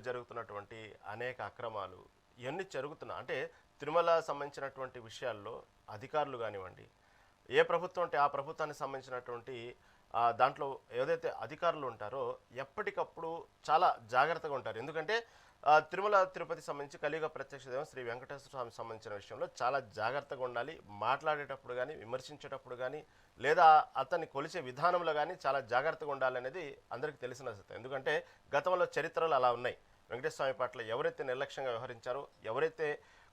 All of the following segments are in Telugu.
జరుగుతున్నటువంటి అనేక అక్రమాలు ఇవన్నీ జరుగుతున్నా అంటే తిరుమల సంబంధించినటువంటి విషయాల్లో అధికారులు కానివ్వండి, ఏ ప్రభుత్వం అంటే ఆ ప్రభుత్వానికి సంబంధించినటువంటి దాంట్లో ఏదైతే అధికారులు ఉంటారో ఎప్పటికప్పుడు చాలా జాగ్రత్తగా ఉంటారు. ఎందుకంటే తిరుమల తిరుపతి సంబంధించి కలియుగ ప్రత్యక్ష దైవం శ్రీ వెంకటేశ్వర స్వామి సంబంధించిన విషయంలో చాలా జాగ్రత్తగా ఉండాలి. మాట్లాడేటప్పుడు కానీ, విమర్శించేటప్పుడు కానీ, లేదా అతన్ని కొలిచే విధానంలో కానీ చాలా జాగ్రత్తగా ఉండాలనేది అందరికీ తెలిసిన సత్యం. ఎందుకంటే గతంలో చరిత్రలు అలా ఉన్నాయి. వెంకటేశ్వర స్వామి పట్ల ఎవరైతే నిర్లక్ష్యంగా వ్యవహరించారో, ఎవరైతే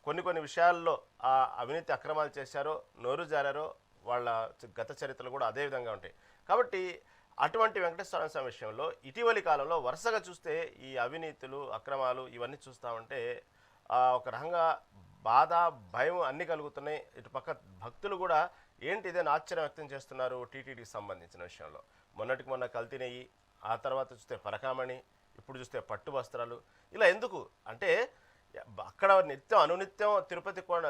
కొన్ని విషయాల్లో అవినీతి అక్రమాలు చేశారో, నోరు జారారో, వాళ్ళ గత చరిత్రలు కూడా అదే విధంగా ఉంటాయి. కాబట్టి అటువంటి వెంకటేశ్వర స్వామి విషయంలో ఇటీవలి కాలంలో వరుసగా చూస్తే ఈ అవినీతులు, అక్రమాలు ఇవన్నీ చూస్తూ ఉంటే ఒక రకంగా బాధ, భయం అన్నీ కలుగుతున్నాయి. ఇటు పక్క భక్తులు కూడా ఏంటి ఇదేనా ఆశ్చర్యం వ్యక్తం చేస్తున్నారు టీటీడీకి సంబంధించిన విషయంలో. మొన్నటికి మొన్న కల్తీ నెయ్యి, ఆ తర్వాత చూస్తే పరకామణి, ఇప్పుడు చూస్తే పట్టు వస్త్రాలు. ఇలా ఎందుకు అంటే అక్కడ నిత్యం అనునిత్యం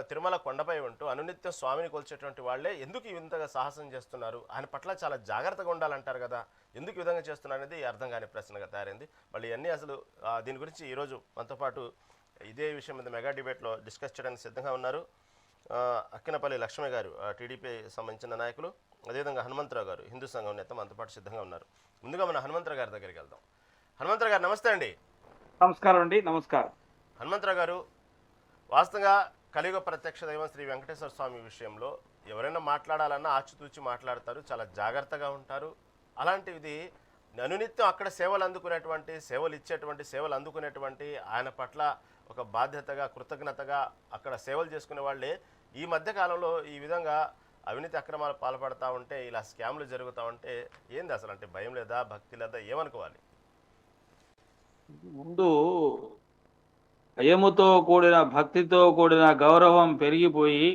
తిరుమల కొండపై ఉంటూ అనునిత్యం స్వామిని కొలిచేటువంటి వాళ్ళే ఎందుకు ఈ విధంగా సాహసం చేస్తున్నారు, ఆయన పట్ల చాలా జాగ్రత్తగా ఉండాలంటారు కదా, ఎందుకు ఈ విధంగా చేస్తున్నారు అనేది అర్థం కాని ప్రశ్నగా తయారైంది. మళ్ళీ అన్నీ అసలు దీని గురించి ఈరోజు మనతో పాటు ఇదే విషయం మీద మెగా డిబేట్లో డిస్కస్ చేయడానికి సిద్ధంగా ఉన్నారు అక్కినపల్లి లక్ష్మి గారు, టీడీపీ సంబంధించిన నాయకులు, అదేవిధంగా హనుమంతరావు గారు, హిందూ సంఘం నేత మనతో పాటు సిద్ధంగా ఉన్నారు. ముందుగా మన హనుమంతరావు గారి దగ్గరికి వెళ్దాం. హనుమంతరావు గారు నమస్తే అండి. నమస్కారం అండి. నమస్కారం హనుమంతరావు గారు. వాస్తవంగా కలియుగ ప్రత్యక్ష దైవం శ్రీ వెంకటేశ్వర స్వామి విషయంలో ఎవరైనా మాట్లాడాలన్నా ఆచితూచి మాట్లాడతారు, చాలా జాగ్రత్తగా ఉంటారు. అలాంటిది అనునిత్యం అక్కడ సేవలు అందుకునేటువంటి ఆయన పట్ల ఒక బాధ్యతగా, కృతజ్ఞతగా అక్కడ సేవలు చేసుకునే వాళ్ళే ఈ మధ్య కాలంలో ఈ విధంగా అవినీతి అక్రమాలు పాల్పడతా ఉంటే, ఇలా స్కామ్లు జరుగుతూ ఉంటే ఏంది అసలు? అంటే భయం లేదా, భక్తి లేదా, ఏమనుకోవాలి? ముందు భయముతో కూడిన, భక్తితో కూడిన గౌరవం పెరిగిపోయి,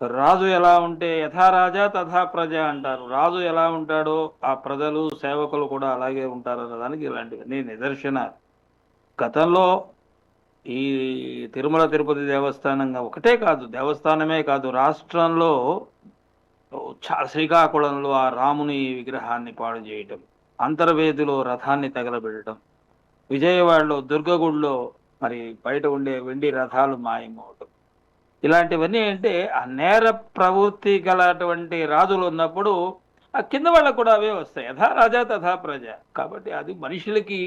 రాజు ఎలా ఉంటే యథా రాజా తథా ప్రజ అంటారు. రాజు ఎలా ఉంటాడో ఆ ప్రజలు, సేవకులు కూడా అలాగే ఉంటారు అన్నదానికి ఇలాంటివన్నీ నిదర్శనాలు. గతంలో ఈ తిరుమల తిరుపతి దేవస్థానంగా ఒకటే కాదు, దేవస్థానమే కాదు, రాష్ట్రంలో శ్రీకాకుళంలో ఆ రాముని విగ్రహాన్ని పాడు చేయటం, అంతర్వేదిలో రథాన్ని తగలబెట్టడం, విజయవాడలో దుర్గగుడిలో మరి బయట ఉండే వెండి రథాలు మాయమవటం, ఇలాంటివన్నీ అంటే ఆ నేర ప్రవృత్తి గలటువంటి రాజులు ఉన్నప్పుడు ఆ కింద వాళ్ళకు కూడా అవే వస్తాయి. యథా రాజా తథా ప్రజ. కాబట్టి అది మనుషులకి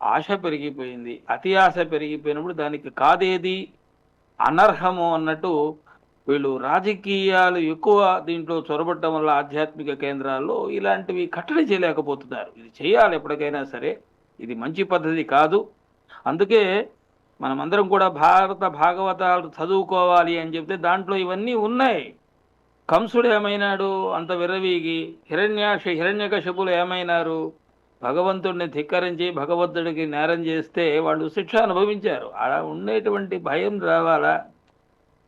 ఆశ పెరిగిపోయింది. అతి ఆశ పెరిగిపోయినప్పుడు దానికి కాదేది అనర్హము అన్నట్టు వీళ్ళు రాజకీయాలు ఎక్కువ దీంట్లో చొరబట్టడం వల్ల ఆధ్యాత్మిక కేంద్రాల్లో ఇలాంటివి కట్టడి చేయలేకపోతున్నారు. ఇది చేయాలి ఎప్పటికైనా సరే, ఇది మంచి పద్ధతి కాదు. అందుకే మనమందరం కూడా భారత భాగవతాలు చదువుకోవాలి అని చెప్తే దాంట్లో ఇవన్నీ ఉన్నాయి. కంసుడు ఏమైనాడు అంత విర్రవీగి, హిరణ్యకశిపులు ఏమైనారు, భగవంతుడిని ధిక్కరించి భగవంతుడికి నేరం చేస్తే వాళ్ళు శిక్ష అనుభవించారు. అలా ఉండేటువంటి భయం రావాలా?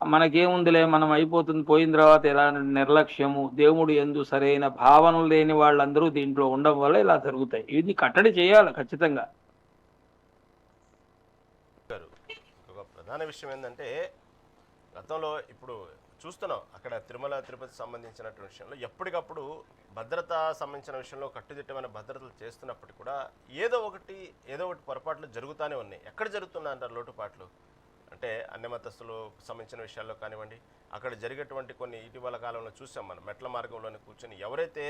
మనకేముందిలే, మనం అయిపోతుంది, పోయిన తర్వాత ఎలాంటి నిర్లక్ష్యము, దేవుడు యందు సరైన భావనలు లేని వాళ్ళందరూ దీంట్లో ఉండడం వల్ల ఇలా జరుగుతాయి. ఇది కట్టడి చేయాలి ఖచ్చితంగా. ఒక ప్రధాన విషయం ఏంటంటే గతంలో ఇప్పుడు చూస్తున్నాం అక్కడ తిరుమల తిరుపతి సంబంధించినటువంటి విషయంలో ఎప్పటికప్పుడు భద్రత సంబంధించిన విషయంలో కట్టుదిట్టమైన భద్రతలు చేస్తున్నప్పటికీ కూడా ఏదో ఒకటి పొరపాట్లు జరుగుతూనే ఉన్నాయి. ఎక్కడ జరుగుతున్నా అంటారు లోటుపాట్లు? అంటే అన్యమతస్థులు సంబంధించిన విషయాల్లో కానివ్వండి, అక్కడ జరిగేటువంటి కొన్ని ఇటీవల కాలంలో చూసాం మనం. మెట్ల మార్గంలోనే కూర్చొని ఎవరైతే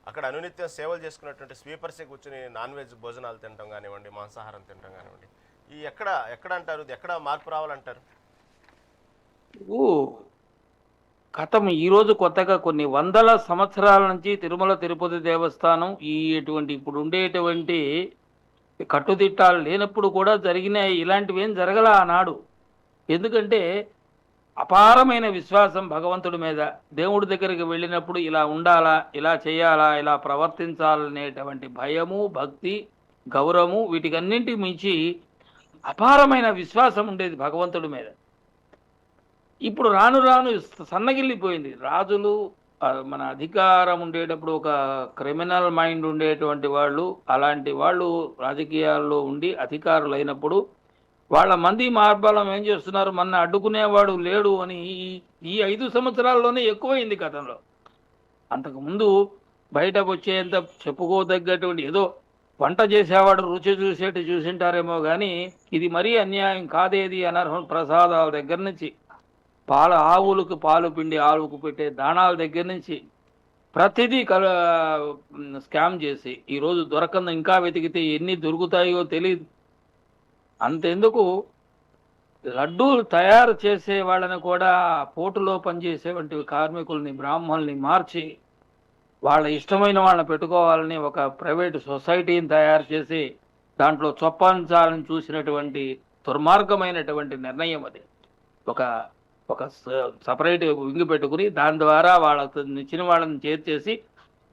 అక్కడ అనునిత్యం సేవలు చేసుకున్నటువంటి స్వీపర్సే కూర్చొని నాన్ వెజ్ భోజనాలు తినడం కానివ్వండి, మాంసాహారం తినడం కానివ్వండి, ఈ ఎక్కడ అంటారు, ఎక్కడ మార్పు రావాలంటారు? గతం ఈరోజు కొత్తగా కొన్ని వందల సంవత్సరాల నుంచి తిరుమల తిరుపతి దేవస్థానం ఇప్పుడు ఉండేటువంటి కట్టుదిట్టాలు లేనప్పుడు కూడా జరిగినాయి. ఇలాంటివి ఏం జరగల ఆనాడు. ఎందుకంటే అపారమైన విశ్వాసం భగవంతుడి మీద. దేవుడి దగ్గరికి వెళ్ళినప్పుడు ఇలా ఉండాలా, ఇలా చేయాలా, ఇలా ప్రవర్తించాలనేటువంటి భయము, భక్తి, గౌరవము, వీటికన్నింటి మించి అపారమైన విశ్వాసం ఉండేది భగవంతుడి మీద. ఇప్పుడు రాను రాను సన్నగిల్లిపోయింది. రాజులు, మన అధికారం ఉండేటప్పుడు ఒక క్రిమినల్ మైండ్ ఉండేటువంటి వాళ్ళు, అలాంటి వాళ్ళు రాజకీయాల్లో ఉండి అధికారులు అయినప్పుడు వాళ్ళ మంది మార్బలం ఏం చేస్తున్నారు, మన అడ్డుకునేవాడు లేడు అని ఈ 5 సంవత్సరాల్లోనే ఎక్కువైంది గతంలో. అంతకుముందు బయటకు వచ్చేంత చెప్పుకోదగ్గటువంటి ఏదో వంట చేసేవాడు రుచి చూసేటి చూసింటారేమో కానీ ఇది మరీ అన్యాయం కాదేది అనర్హం. ప్రసాదాల దగ్గర నుంచి ఆవులకు పాలు పిండి ఆవుకు పెట్టే దాణాల దగ్గర నుంచి ప్రతిదీ స్కామ్ చేసి ఈరోజు దొరకని ఇంకా వెతికితే ఎన్ని దొరుకుతాయో తెలియదు. అంతెందుకు లడ్డూలు తయారు చేసే వాళ్ళని కూడా పోటులో పనిచేసేటువంటి కార్మికుల్ని బ్రాహ్మణుల్ని మార్చి వాళ్ళ ఇష్టమైన వాళ్ళని పెట్టుకోవాలని ఒక ప్రైవేటు సొసైటీని తయారు చేసి దాంట్లో చొప్పించాలని చూసినటువంటి దుర్మార్గమైనటువంటి నిర్ణయం అది. ఒక ఒక సపరేట్ వింగ్ పెట్టుకుని దాని ద్వారా వాళ్ళకి ఇచ్చిన వాళ్ళని చేర్చేసి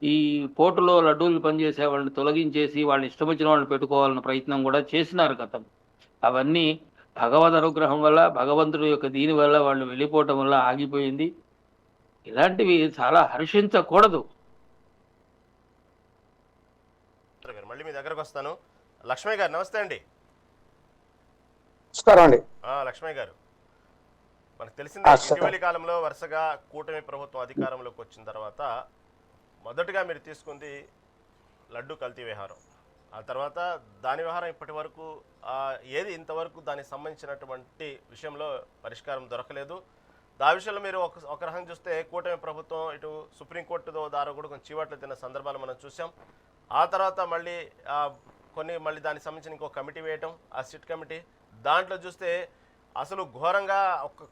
ఈ పోటులో లడ్డూలు పనిచేసే వాళ్ళని తొలగించేసి వాళ్ళని ఇష్టం వచ్చిన వాళ్ళని పెట్టుకోవాలన్న ప్రయత్నం కూడా చేసినారు గతం. అవన్నీ భగవద్ అనుగ్రహం వల్ల, భగవంతుడి యొక్క దీని వల్ల వాళ్ళు వెళ్ళిపోవటం వల్ల ఆగిపోయింది. ఇలాంటివి చాలా హర్షించకూడదు. మళ్ళీ మీ దగ్గరకు వస్తాను. లక్ష్మయ్య గారు నమస్తే అండి. నమస్కారం అండి. లక్ష్మయ్య గారు, మనకు తెలిసిందే ఇటీవలి కాలంలో వరుసగా కూటమి ప్రభుత్వం అధికారంలోకి వచ్చిన తర్వాత మొదటగా మీరు తీసుకుంది లడ్డు కల్తీ వ్యవహారం. ఆ తర్వాత దాని వ్యవహారం ఇప్పటి వరకు ఏది ఇంతవరకు దానికి సంబంధించినటువంటి విషయంలో పరిష్కారం దొరకలేదు. ఆ విషయంలో మీరు ఒక రకంగా చూస్తే కూటమి ప్రభుత్వం ఇటు సుప్రీంకోర్టు ద్వారా కూడా కొంచెం చీవాట్లు తిన్న సందర్భాలు మనం చూసాం. ఆ తర్వాత మళ్ళీ మళ్ళీ దానికి సంబంధించిన ఇంకో కమిటీ వేయటం, ఆ సిట్ కమిటీ, దాంట్లో చూస్తే అసలు ఘోరంగా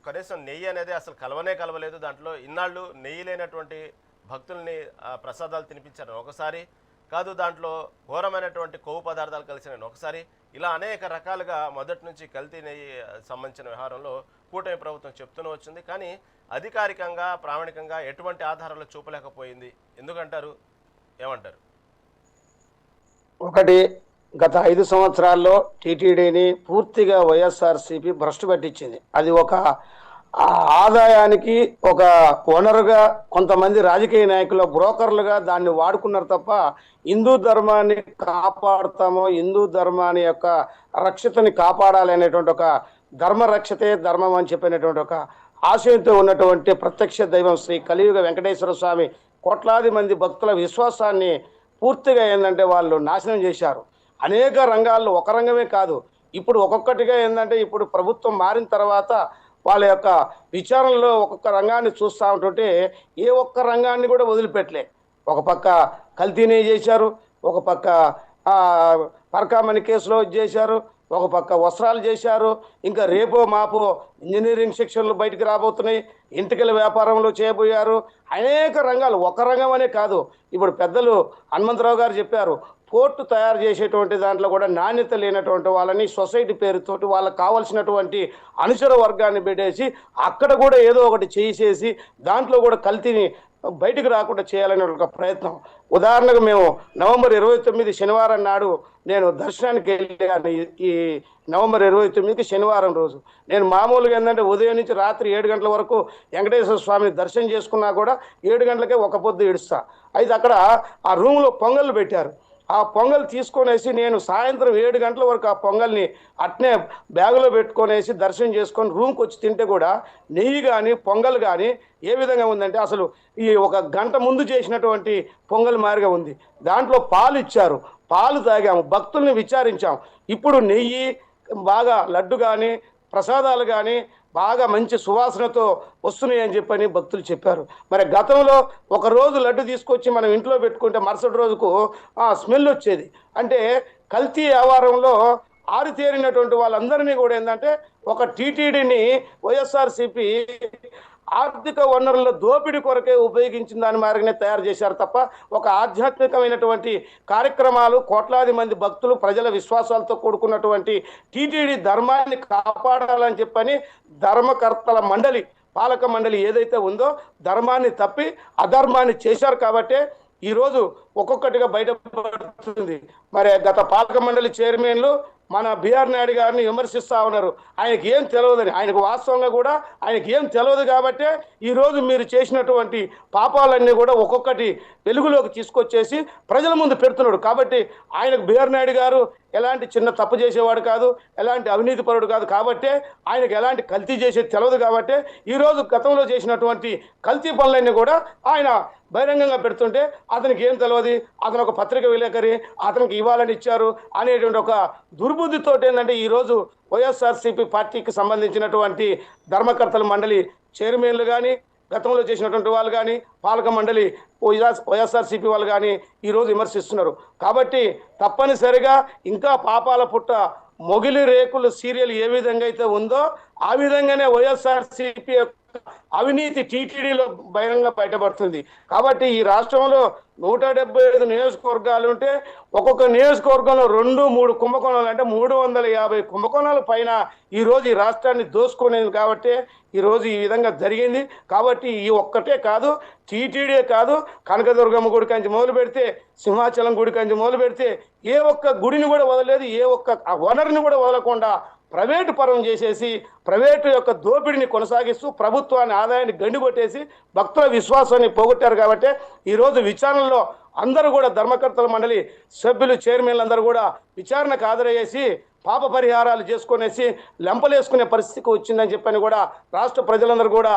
కనీసం నెయ్యి అనేది అసలు కలవలేదు. దాంట్లో ఇన్నాళ్ళు నెయ్యి లేనటువంటి భక్తుల్ని ప్రసాదాలు తినిపించారు ఒకసారి, కాదు దాంట్లో ఘోరమైనటువంటి కొవ్వు పదార్థాలు కలిసినాయి ఒకసారి. ఇలా అనేక రకాలుగా మొదటి నుంచి కల్తీ నెయ్యి సంబంధించిన వ్యవహారంలో కూటమి ప్రభుత్వం చెప్తూనే వచ్చింది. కానీ అధికారికంగా ప్రామాణికంగా ఎటువంటి ఆధారాలు చూపలేకపోయింది. ఎందుకంటారు, ఏమంటారు? ఒకటి, గత 5 సంవత్సరాల్లో టీటీడీని పూర్తిగా వైఎస్ఆర్సీపీ భ్రష్టు పట్టించింది. అది ఒక ఆదాయానికి ఒక ఓనరుగా కొంతమంది రాజకీయ నాయకుల బ్రోకర్లుగా దాన్ని వాడుకున్నారు తప్ప హిందూ ధర్మాన్ని కాపాడుతామో, హిందూ ధర్మాన్ని యొక్క రక్షతని కాపాడాలి అనేటువంటి ఒక ధర్మరక్షతే ధర్మం అని చెప్పినటువంటి ఒక ఆశయంతో ఉన్నటువంటి ప్రత్యక్ష దైవం శ్రీ కలియుగ వెంకటేశ్వర స్వామి కోట్లాది మంది భక్తుల విశ్వాసాన్ని పూర్తిగా ఏంటంటే వాళ్ళు నాశనం చేశారు. అనేక రంగాల్లో, ఒక రంగమే కాదు, ఇప్పుడు ఒక్కొక్కటిగా ఏంటంటే ఇప్పుడు ప్రభుత్వం మారిన తర్వాత వాళ్ళ యొక్క విచారణలో ఒక్కొక్క రంగాన్ని చూస్తూ ఉంటుంటే ఏ ఒక్క రంగాన్ని కూడా వదిలిపెట్టలే. ఒక పక్క కల్తీనే చేశారు, ఒక పక్క పరకామణి కేసులో చేశారు, ఒక పక్క వస్త్రాలు చేశారు, ఇంకా రేపో మాపో ఇంజనీరింగ్ సెక్షన్లు బయటికి రాబోతున్నాయి, ఇంటికల వ్యాపారంలో చేయబోయారు. అనేక రంగాలు, ఒక రంగం అనే కాదు. ఇప్పుడు పెద్దలు హనుమంతరావు గారు చెప్పారు, పోర్టు తయారు చేసేటువంటి దాంట్లో కూడా నాణ్యత లేనటువంటి వాళ్ళని సొసైటీ పేరుతోటి వాళ్ళకి కావాల్సినటువంటి అనుచర వర్గాన్ని పెట్టేసి అక్కడ కూడా ఏదో ఒకటి చేసేసి దాంట్లో కూడా కల్తీని బయటకు రాకుండా చేయాలనే ఒక ప్రయత్నం. ఉదాహరణకు మేము నవంబర్ 29 శనివారం నాడు నేను దర్శనానికి వెళ్ళాను. ఈ నవంబర్ 29కి శనివారం రోజు నేను మామూలుగా ఏంటంటే ఉదయం నుంచి రాత్రి 7 గంటల వరకు వెంకటేశ్వర స్వామిని దర్శనం చేసుకున్నా కూడా 7 గంటలకే ఒక పొద్దు ఇడుస్తా. అయితే అక్కడ ఆ రూమ్లో పొంగళ్ళు పెట్టారు. ఆ పొంగల్ తీసుకొనేసి నేను సాయంత్రం 7 గంటల వరకు ఆ పొంగల్ని అట్నే బ్యాగులో పెట్టుకొనేసి దర్శనం చేసుకొని రూమ్కి వచ్చి తింటే కూడా నెయ్యి కానీ పొంగల్ కానీ ఏ విధంగా ఉందంటే అసలు ఈ ఒక గంట ముందు చేసినటువంటి పొంగల్ మారిగా ఉంది. దాంట్లో పాలు ఇచ్చారు, పాలు తాగాము, భక్తుల్ని విచారించాం. ఇప్పుడు నెయ్యి బాగా లడ్డు కానీ ప్రసాదాలు కానీ బాగా మంచి సువాసనతో వస్తున్నాయి అని చెప్పని భక్తులు చెప్పారు. మరి గతంలో ఒక రోజు లడ్డు తీసుకొచ్చి మనం ఇంట్లో పెట్టుకుంటే మరుసటి రోజుకు స్మెల్ వచ్చేది. అంటే కల్తీ వ్యవహారంలో ఆరితేరినటువంటి వాళ్ళందరినీ కూడా ఏంటంటే ఒక టీటీడీని వైఎస్ఆర్సీపీ ఆర్థిక వనరుల దోపిడీ కొరకే ఉపయోగించిన దాని మారిగానే తయారు చేశారు తప్ప ఒక ఆధ్యాత్మికమైనటువంటి కార్యక్రమాలు, కోట్లాది మంది భక్తులు ప్రజల విశ్వాసాలతో కూడుకున్నటువంటి టీటీడీ ధర్మాన్ని కాపాడాలని చెప్పని ధర్మకర్తల మండలి, పాలక మండలి ఏదైతే ఉందో ధర్మాన్ని తప్పి అధర్మాన్ని చేశారు. కాబట్టే ఈరోజు ఒక్కొక్కటిగా బయటపడుతుంది. మరి గత పాలక మండలి చైర్మన్లు మన బిఆర్ నాయుడు గారిని విమర్శిస్తూ ఉన్నారు. ఆయనకి ఏం తెలియదని. ఆయనకు వాస్తవంగా కూడా ఆయనకి ఏం తెలియదు కాబట్టే ఈరోజు మీరు చేసినటువంటి పాపాలన్నీ కూడా ఒక్కొక్కటి వెలుగులోకి తీసుకొచ్చేసి ప్రజల ముందు పెడుతున్నాడు. కాబట్టి ఆయనకు బిఆర్ నాయుడు గారు ఎలాంటి చిన్న తప్పు చేసేవాడు కాదు, ఎలాంటి అవినీతి పరుడు కాదు. కాబట్టే ఆయనకు ఎలాంటి కల్తీ చేసేది తెలియదు. కాబట్టే ఈరోజు గతంలో చేసినటువంటి కల్తీ పనులన్నీ కూడా ఆయన బహిరంగంగా పెడుతుంటే అతనికి ఏం తెలియదు, అతను ఒక పత్రిక విలేకరి, అతనికి ఇవ్వాలని ఇచ్చారు అనేటువంటి ఒక దుర్బుద్ధితో ఏంటంటే ఈరోజు వైఎస్ఆర్సీపీ పార్టీకి సంబంధించినటువంటి ధర్మకర్తల మండలి చైర్మన్లు కానీ, గతంలో చేసినటువంటి వాళ్ళు కానీ, పాలక మండలి వైఎస్ఆర్సీపీ వాళ్ళు కానీ ఈరోజు విమర్శిస్తున్నారు. కాబట్టి తప్పనిసరిగా ఇంకా పాపాల పుట్ట మొగిలి రేకులు సీరియల్ ఏ విధంగా అయితే ఉందో ఆ విధంగానే వైఎస్ఆర్సీపీ అవినీతి టీటీడీలో బహిరంగ బయటపడుతుంది. కాబట్టి ఈ రాష్ట్రంలో 175 నియోజకవర్గాలు ఉంటే ఒక్కొక్క నియోజకవర్గంలో 2-3 కుంభకోణాలు, అంటే 350 కుంభకోణాల పైన ఈరోజు ఈ రాష్ట్రాన్ని దోసుకునేది. కాబట్టి ఈరోజు ఈ విధంగా జరిగింది. కాబట్టి ఈ ఒక్కటే కాదు, టీటీడీ కాదు, కనకదుర్గమ్మ గుడి కంచి మొదలు పెడితే, సింహాచలం గుడి కంచి మొదలు పెడితే ఏ ఒక్క గుడిని కూడా వదలలేదు, ఏ ఒక్క వనరుని కూడా వదలకుండా ప్రైవేటు పరం చేసేసి ప్రైవేటు యొక్క దోపిడిని కొనసాగిస్తూ ప్రభుత్వాన్ని ఆదాయాన్ని గండికొట్టేసి భక్తుల విశ్వాసాన్ని పోగొట్టారు. కాబట్టి ఈరోజు విచారణలో అందరూ కూడా ధర్మకర్తల మండలి సభ్యులు, చైర్మన్లు అందరూ కూడా విచారణకు హాజరయ్యేసి పాప పరిహారాలు చేసుకునేసి లెంపలేసుకునే పరిస్థితికి వచ్చిందని చెప్పని కూడా రాష్ట్ర ప్రజలందరూ కూడా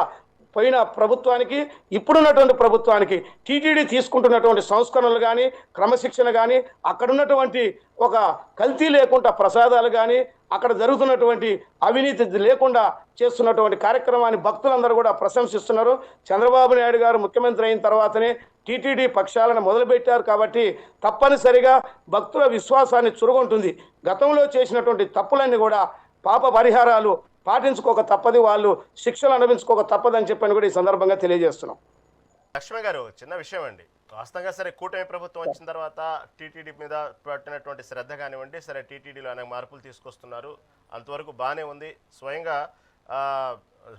పోయిన ప్రభుత్వానికి, ఇప్పుడున్నటువంటి ప్రభుత్వానికి, టీటీడీ తీసుకుంటున్నటువంటి సంస్కరణలు కానీ, క్రమశిక్షణ కానీ, అక్కడ ఉన్నటువంటి ఒక కల్తీ లేకుండా ప్రసాదాలు కానీ, అక్కడ జరుగుతున్నటువంటి అవినీతి లేకుండా చేస్తున్నటువంటి కార్యక్రమాన్ని భక్తులందరూ కూడా ప్రశంసిస్తున్నారు. చంద్రబాబు నాయుడు గారు ముఖ్యమంత్రి అయిన తర్వాతనే టీటీడీ పక్షాలను మొదలుపెట్టారు. కాబట్టి తప్పనిసరిగా భక్తుల విశ్వాసాన్ని చురుగొంటుంది. గతంలో చేసినటువంటి తప్పులన్నీ కూడా పాప పరిహారాలు పాటించుకోక తప్పది, వాళ్ళు శిక్షలు అనుభవించుకోక తప్పదని చెప్పని కూడా ఈ సందర్భంగా తెలియజేస్తున్నాం. లక్ష్మి గారు, చిన్న విషయం అండి. వాస్తవంగా సరే కూటమి ప్రభుత్వం వచ్చిన తర్వాత టీటీడీ మీద పెట్టినటువంటి శ్రద్ధ కానివ్వండి, సరే టీటీడీలో అనేక మార్పులు తీసుకొస్తున్నారు, అంతవరకు బాగానే ఉంది. స్వయంగా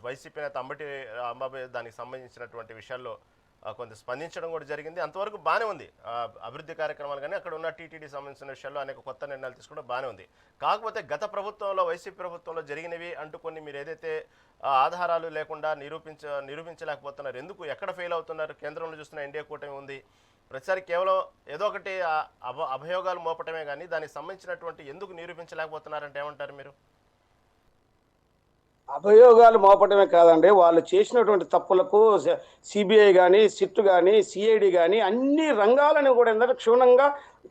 వైసీపీ నేత అంబటి రాంబాబు దానికి సంబంధించినటువంటి విషయాల్లో కొంత స్పందించడం కూడా జరిగింది. అంతవరకు బాగానే ఉంది. అభివృద్ధి కార్యక్రమాలు కానీ అక్కడ ఉన్న టీటీడీ సంబంధించిన విషయాల్లో అనేక కొత్త నిర్ణయాలు తీసుకోవడం బాగానే ఉంది. కాకపోతే గత ప్రభుత్వంలో, వైసీపీ ప్రభుత్వంలో జరిగినవి అంటూ కొన్ని మీరు ఏదైతే ఆధారాలు లేకుండా నిరూపించలేకపోతున్నారు, ఎందుకు, ఎక్కడ ఫెయిల్ అవుతున్నారు? కేంద్రంలో చూస్తున్న ఎన్డీఏ కూటమి ఉంది, ప్రతిసారి కేవలం ఏదో ఒకటి అభియోగాలు మోపటమే కానీ దానికి సంబంధించినటువంటి ఎందుకు నిరూపించలేకపోతున్నారంటే ఏమంటారు మీరు? అభియోగాలు మోపటమే కాదండి, వాళ్ళు చేసినటువంటి తప్పులకు సిబిఐ కానీ, సిట్ కానీ, సిఐడి కానీ అన్ని రంగాలను కూడా ఏంటంటే క్షుణ్ణంగా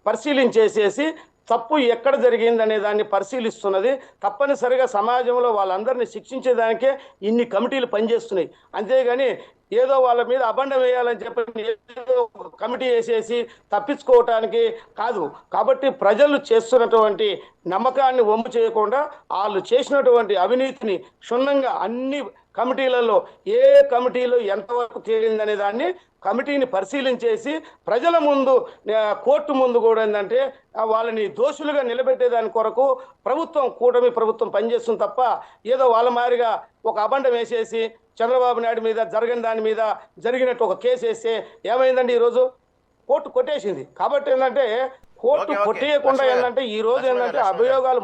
పరిశీలించేసేసి తప్పు ఎక్కడ జరిగింది అనే దాన్ని పరిశీలిస్తున్నది. తప్పనిసరిగా సమాజంలో వాళ్ళందరినీ శిక్షించేదానికే ఇన్ని కమిటీలు పనిచేస్తున్నాయి. అంతేగాని ఏదో వాళ్ళ మీద అబండం వేయాలని చెప్పి ఏదో కమిటీ వేసేసి తప్పించుకోవటానికి కాదు. కాబట్టి ప్రజలు చేస్తున్నటువంటి నమ్మకాన్ని వమ్ము చేయకుండా వాళ్ళు చేసినటువంటి అవినీతిని క్షుణ్ణంగా అన్ని కమిటీలలో ఏ కమిటీలో ఎంతవరకు తేలిందనే దాన్ని కమిటీని పరిశీలించేసి ప్రజల ముందు, కోర్టు ముందు కూడా ఏంటంటే వాళ్ళని దోషులుగా నిలబెట్టేదాని కొరకు కూటమి ప్రభుత్వం పనిచేస్తుంది తప్ప ఏదో వాళ్ళ మాదిరిగా ఒక అబండం వేసేసి చంద్రబాబు నాయుడు మీద జరగని దాని మీద జరిగినట్టు ఒక కేసు వేస్తే ఏమైందండి, ఈరోజు కోర్టు కొట్టేసింది. కాబట్టి ఏంటంటే కోర్టు కొట్టేయకుండా ఏంటంటే ఈ రోజు ఏంటంటే అభియోగాలు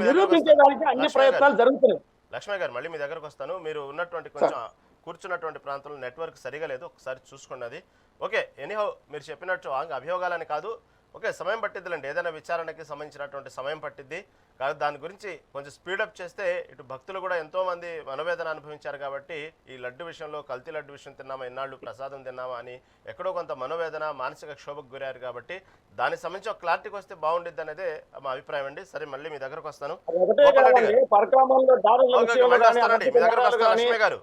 నిరూపించేదానికి అన్ని ప్రయత్నాలు జరుగుతున్నాయి. లక్ష్మయ్య గారు, మళ్ళీ మీ దగ్గరకు వస్తాను. మీరు ఉన్నటువంటి కొంచెం కూర్చున్నటువంటి ప్రాంతంలో నెట్వర్క్ సరిగా లేదు, ఒకసారి చూసుకోండి అది. ఓకే, ఎనీహౌ మీరు చెప్పినట్టు అభియోగాలని కాదు, ఓకే సమయం పట్టిద్దిలేండి, ఏదైనా విచారణకి సంబంధించినటువంటి సమయం పట్టిద్ది కాదు. దాని గురించి కొంచెం స్పీడప్ చేస్తే ఇటు భక్తులు కూడా ఎంతోమంది మనోవేదన అనుభవించారు. కాబట్టి ఈ లడ్డు విషయంలో, కల్తీ లడ్డు విషయం తిన్నామా, ఎన్నాళ్ళు ప్రసాదం తిన్నామా అని ఎక్కడో కొంత మనోవేదన, మానసిక క్షోభకు గురయ్యారు. కాబట్టి దానికి సంబంధించి ఒక క్లారిటీకి వస్తే బాగుండిద్ది అనేదే మా అభిప్రాయం అండి. సరే, మళ్ళీ మీ దగ్గరకు వస్తాను. లక్ష్మయ్య గారు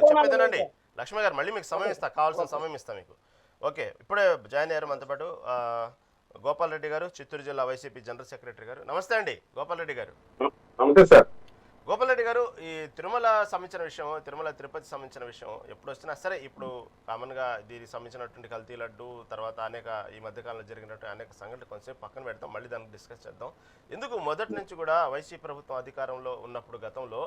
చెప్పేదేనండి. లక్ష్మయ్య గారు, మళ్ళీ మీకు సమయం ఇస్తా, కావాల్సిన సమయం ఇస్తా మీకు. ఓకే, ఇప్పుడే జాయిన్ అయ్యారు మనతో పాటు గోపాల్ రెడ్డి గారు, చిత్తూరు జిల్లా వైసీపీ జనరల్ సెక్రటరీ గారు. నమస్తే అండి గోపాల్ రెడ్డి గారు. నమస్తే సార్. గోపాల్ రెడ్డి గారు, ఈ తిరుమల సంబంధించిన విషయం, తిరుమల తిరుపతి సంబంధించిన విషయం ఎప్పుడు వచ్చినా సరే, ఇప్పుడు కామన్గా దీనికి సంబంధించినటువంటి కల్తీ లడ్డు, తర్వాత అనేక ఈ మధ్యకాలంలో జరిగినటువంటి అనేక సంఘటనలు కొంచెం పక్కన పెడతాం, మళ్ళీ దాన్ని డిస్కస్ చేద్దాం. ఎందుకు మొదటి నుంచి కూడా వైసీపీ ప్రభుత్వం అధికారంలో ఉన్నప్పుడు గతంలో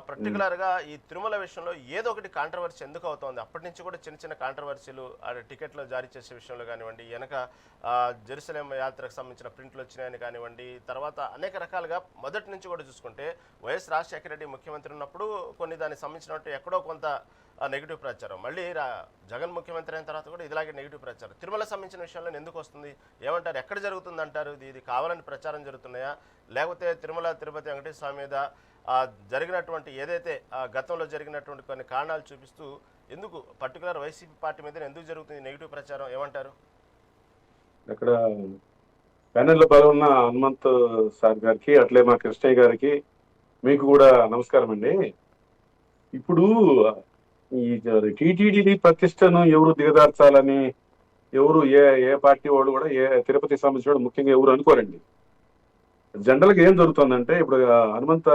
పర్టికులర్గా ఈ తిరుమల విషయంలో ఏదో ఒకటి కాంట్రవర్సీ ఎందుకు అవుతోంది? అప్పటి నుంచి కూడా చిన్న చిన్న కాంట్రవర్సీలు టికెట్లు జారీ చేసే విషయంలో కానివ్వండి, వెనక జెరూసలేం యాత్రకు సంబంధించిన ప్రింట్లు వచ్చినాయని కానివ్వండి, తర్వాత అనేక రకాలుగా మొదటి నుంచి కూడా చూసుకుంటే వైఎస్ రాజశేఖర రెడ్డి ముఖ్యమంత్రి ఉన్నప్పుడు కొన్ని దానికి సంబంధించినట్టు ఎక్కడో కొంత నెగిటివ్ ప్రచారం, మళ్ళీ జగన్ ముఖ్యమంత్రి అయిన తర్వాత కూడా ఇలాగే నెగిటివ్ ప్రచారం. తిరుమల సంబంధించిన విషయంలో ఎందుకు వస్తుంది ఏమంటారు? ఎక్కడ జరుగుతుంది అంటారు? ఇది కావాలని ప్రచారం జరుగుతున్నాయా, లేకపోతే తిరుమల తిరుపతి వెంకటేశ్వర స్వామి మీద జరిగినటువంటి ఏదైతే గతంలో జరిగినటువంటి కొన్ని కారణాలు చూపిస్తూ ఎందుకు పర్టికులర్ వైసీపీ పార్టీ మీద ఎందుకు జరుగుతుంది నెగిటివ్ ప్రచారం, ఏమంటారు? అక్కడ ప్యానెల్లో పాల్గొన్న హనుమంత్ సార్ గారికి, అట్లే మా కృష్ణయ్య గారికి, మీకు కూడా నమస్కారం అండి. ఇప్పుడు ఈ టీటీడీ ప్రతిష్టను ఎవరు దిగదార్చాలని ఎవరు ఏ పార్టీ వాళ్ళు కూడా తిరుపతి సంబంధించిన వాళ్ళు ముఖ్యంగా ఎవరు అనుకోరండి. జనరల్గా ఏం జరుగుతుందంటే, ఇప్పుడు హనుమంత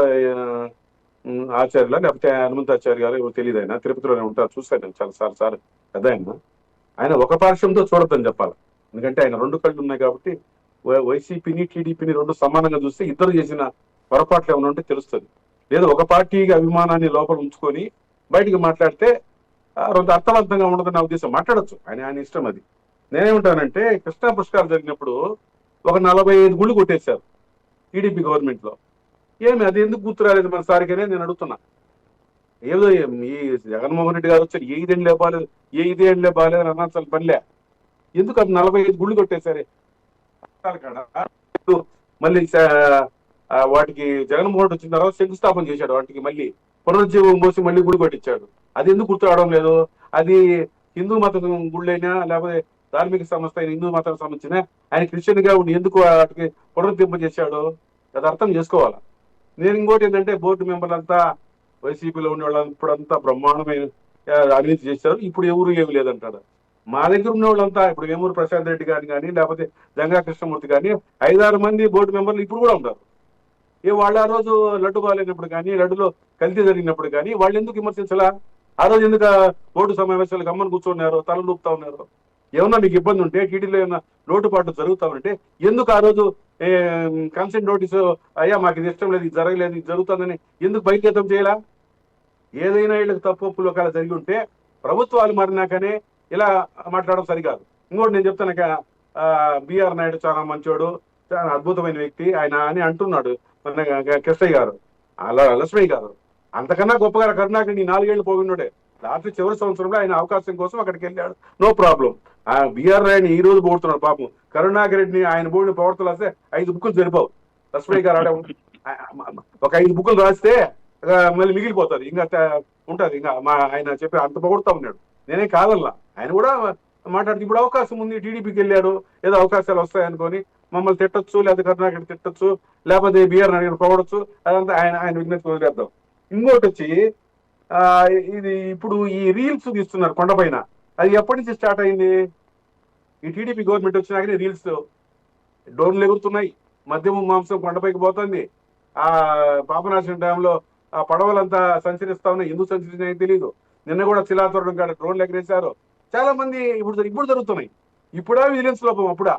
ఆచార్యుల లేకపోతే హనుమంతాచార్య గారు ఎవరు తెలియదు, ఆయన తిరుపతిలోనే ఉంటారు, చూశాను నేను చాలా సార్ పెద్ద ఆయన ఒక పార్శ్వంతో చూడొద్దని చెప్పాలి. ఎందుకంటే ఆయన రెండు కళ్ళు ఉన్నాయి కాబట్టి వైసీపీని టీడీపీని రెండు సమానంగా చూస్తే ఇద్దరు చేసిన పొరపాట్లు ఏమైనా ఉంటే తెలుస్తుంది. లేదా ఒక పార్టీకి అభిమానాన్ని లోపల ఉంచుకొని బయటికి మాట్లాడితే కొంత అర్థవంతంగా ఉండదని నా ఉద్దేశం. మాట్లాడచ్చు, ఆయన ఇష్టం అది. నేనేమంటానంటే, కృష్ణా పుష్కరాలు జరిగినప్పుడు ఒక 45 గుళ్ళు కొట్టేశారు టీడీపీ గవర్నమెంట్ లో. ఏమి అది ఎందుకు గుర్తు రాలేదు మన సారికనే నేను అడుగుతున్నా. ఏదో ఈ జగన్మోహన్ రెడ్డి గారు వచ్చారు, ఏ ఇదేండ్లే బాగాలేదు, ఏ ఇదేండ్లే బాగాలేదు అని అనాల్సిన పనిలే. ఎందుకు అది 45 గుళ్ళు కొట్టేశారే మళ్ళీ వాటికి జగన్మోహన్ రెడ్డి వచ్చిన తర్వాత శంకుస్థాపన చేశాడు, వాటికి మళ్ళీ పునరుజ్జీవం పోసి మళ్ళీ గుడి కొట్టించాడు. అది ఎందుకు గుర్తు రావడం లేదు? అది హిందూ మతం గుళ్ళైనా లేకపోతే ధార్మిక సంస్థ అయిన హిందూ మతానికి సంబంధించిన ఆయన క్రిస్టియన్ గా ఉండి ఎందుకు వాటికి పునరుద్ధరింప చేశాడు? అది అర్థం చేసుకోవాలా. నేను ఇంకోటి ఏంటంటే, బోర్డు మెంబర్లంతా వైసీపీలో ఉండే వాళ్ళు ఇప్పుడంతా బ్రహ్మాండమైన అవినీతి చేశారు, ఇప్పుడు ఎవరు ఏమి లేదంటారు. మా దగ్గర ఉన్న వాళ్ళంతా ఇప్పుడు వేమూరు ప్రశాంత్ రెడ్డి గారిని కానీ లేకపోతే జంగా కృష్ణమూర్తి కానీ 5-6 మంది బోర్డు మెంబర్లు ఇప్పుడు కూడా ఉంటారు. వాళ్ళు ఆ రోజు లడ్డు బాగాలేనప్పుడు కానీ, లడ్డులో కల్తీ జరిగినప్పుడు కానీ వాళ్ళు ఎందుకు విమర్శించాలా? ఆ రోజు ఎందుకు బోర్డు సమావేశాలకు అమ్మని కూర్చున్నారు, తల లూపుతా ఉన్నారు? ఏమన్నా మీకు ఇబ్బంది ఉంటే, టీడీలో ఏమన్నా లోటుపాటు జరుగుతా ఉంటే ఎందుకు ఆ రోజు కన్సెంట్ నోటీసు, అయ్యా మాకు ఇది ఇష్టం లేదు, ఇది జరగలేదు, ఇది జరుగుతుందని ఎందుకు బహిర్గతం చేయాలా? ఏదైనా వీళ్ళకి తప్పులు ఒకవేళ జరిగి ఉంటే ప్రభుత్వాలు మారినాకనే ఇలా మాట్లాడడం సరికాదు. ఇంకోటి నేను చెప్తాను, బిఆర్ నాయుడు చాలా మంచోడు, చాలా అద్భుతమైన వ్యక్తి ఆయన అని అంటున్నాడు మన కృష్ణయ్య గారు, అలా లక్ష్మయ్య గారు. అంతకన్నా గొప్పగా కరుణాకర్ 4 ఏళ్ళు పోయినాడే. రాత్రి చివరి సంవత్సరంలో ఆయన అవకాశం కోసం అక్కడికి వెళ్ళాడు, నో ప్రాబ్లం. బిఆర్ నాయుడిని ఈ రోజు పోడుతున్నాడు పాపం. కరుణాకర్ రెడ్డిని ఆయన బోర్డుని పవర్తలు వస్తే 5 బుక్కులు సరిపోవు. లక్ష్మయ్య గారు ఒక 5 బుక్కులు రాస్తే మళ్ళీ మిగిలిపోతుంది, ఇంకా ఉంటుంది. ఇంకా ఆయన చెప్పి అంత పొగుడుతా ఉన్నాడు. నేనే కాదల్లా, ఆయన కూడా మాట్లాడుతూ ఇప్పుడు అవకాశం ఉంది, టీడీపీకి వెళ్ళాడు, ఏదో అవకాశాలు వస్తాయనుకొని మమ్మల్ని తిట్టొచ్చు, లేకపోతే కరుణాకర్ తిట్టొచ్చు, లేకపోతే బిఆర్ నాయుడు పొగడొచ్చు, అదంతా ఆయన విజ్ఞప్తి వదిలేద్దాం. ఇంకోటి వచ్చి ఇది ఇప్పుడు ఈ రీల్స్ తీస్తున్నారు కొండపైన, అది ఎప్పటి నుంచి స్టార్ట్ అయింది? ఈ టీడీపీ గవర్నమెంట్ వచ్చినాకనే రీల్స్ డ్రోన్లు ఎగురుతున్నాయి, మద్యము మాంసం కొండపైకి పోతుంది. పాపనాశనం డ్యాంలో పడవలంతా సంచరిస్తా ఉన్నాయి, ఎందుకు సంచరించినాయో తెలియదు. నిన్న కూడా శిలాతోరణం కాడ డ్రోన్లు ఎగరేశారు. చాలా మంది ఇప్పుడు జరుగుతున్నాయి. ఇప్పుడా విజిలెన్స్ లోపం అప్పుడా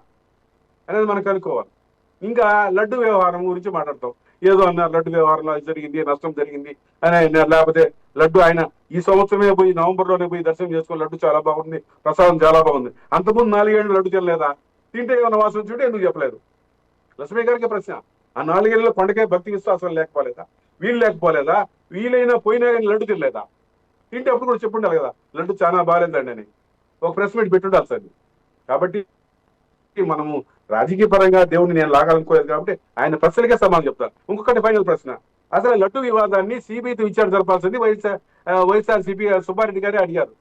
అనేది మనం కనుక్కోవాలి. ఇంకా లడ్డు వ్యవహారం గురించి మాట్లాడతాం. ఏదో అన్నారు లడ్డు వ్యవహారంలో జరిగింది, నష్టం జరిగింది అని, లేకపోతే లడ్డు ఆయన ఈ సంవత్సరమే పోయి నవంబర్లోనే పోయి దర్శనం చేసుకుని లడ్డు చాలా బాగుంది, ప్రసాదం చాలా బాగుంది. అంతకుముందు 4 ఏళ్ళు లడ్డు తినలేదా? తింటే ఏమైనా వాసన వచ్చి ఎందుకు చెప్పలేదు? లక్ష్మీ గారికి ప్రశ్న. ఆ 4 ఏళ్ళలో కొండకే భక్తి విశ్వాసం లేకపోలేదా? వీళ్ళు లేకపోలేదా? వీలైనా పోయినా కానీ లడ్డు తినలేదా? తింటే అప్పుడు కూడా చెప్పుండాలి కదా, లడ్డు చాలా బాగాలేదండి అని ఒక ప్రెస్ మీట్ పెట్టుండాలి సార్. కాబట్టి మనము రాజకీయ పరంగా దేవుడిని నేను లాగాలనుకోలేదు కాబట్టి ఆయన ప్రశ్నలకే సమాధానం చెప్తాను. ఇంకొకటి ఫైనల్ ప్రశ్న, అసలు లడ్డు వివాదాన్ని సిబిఐతో విచారణ జరపాల్సింది వైఎస్ఆర్సీపీ సుబ్బారెడ్డి గారే అడిగారు.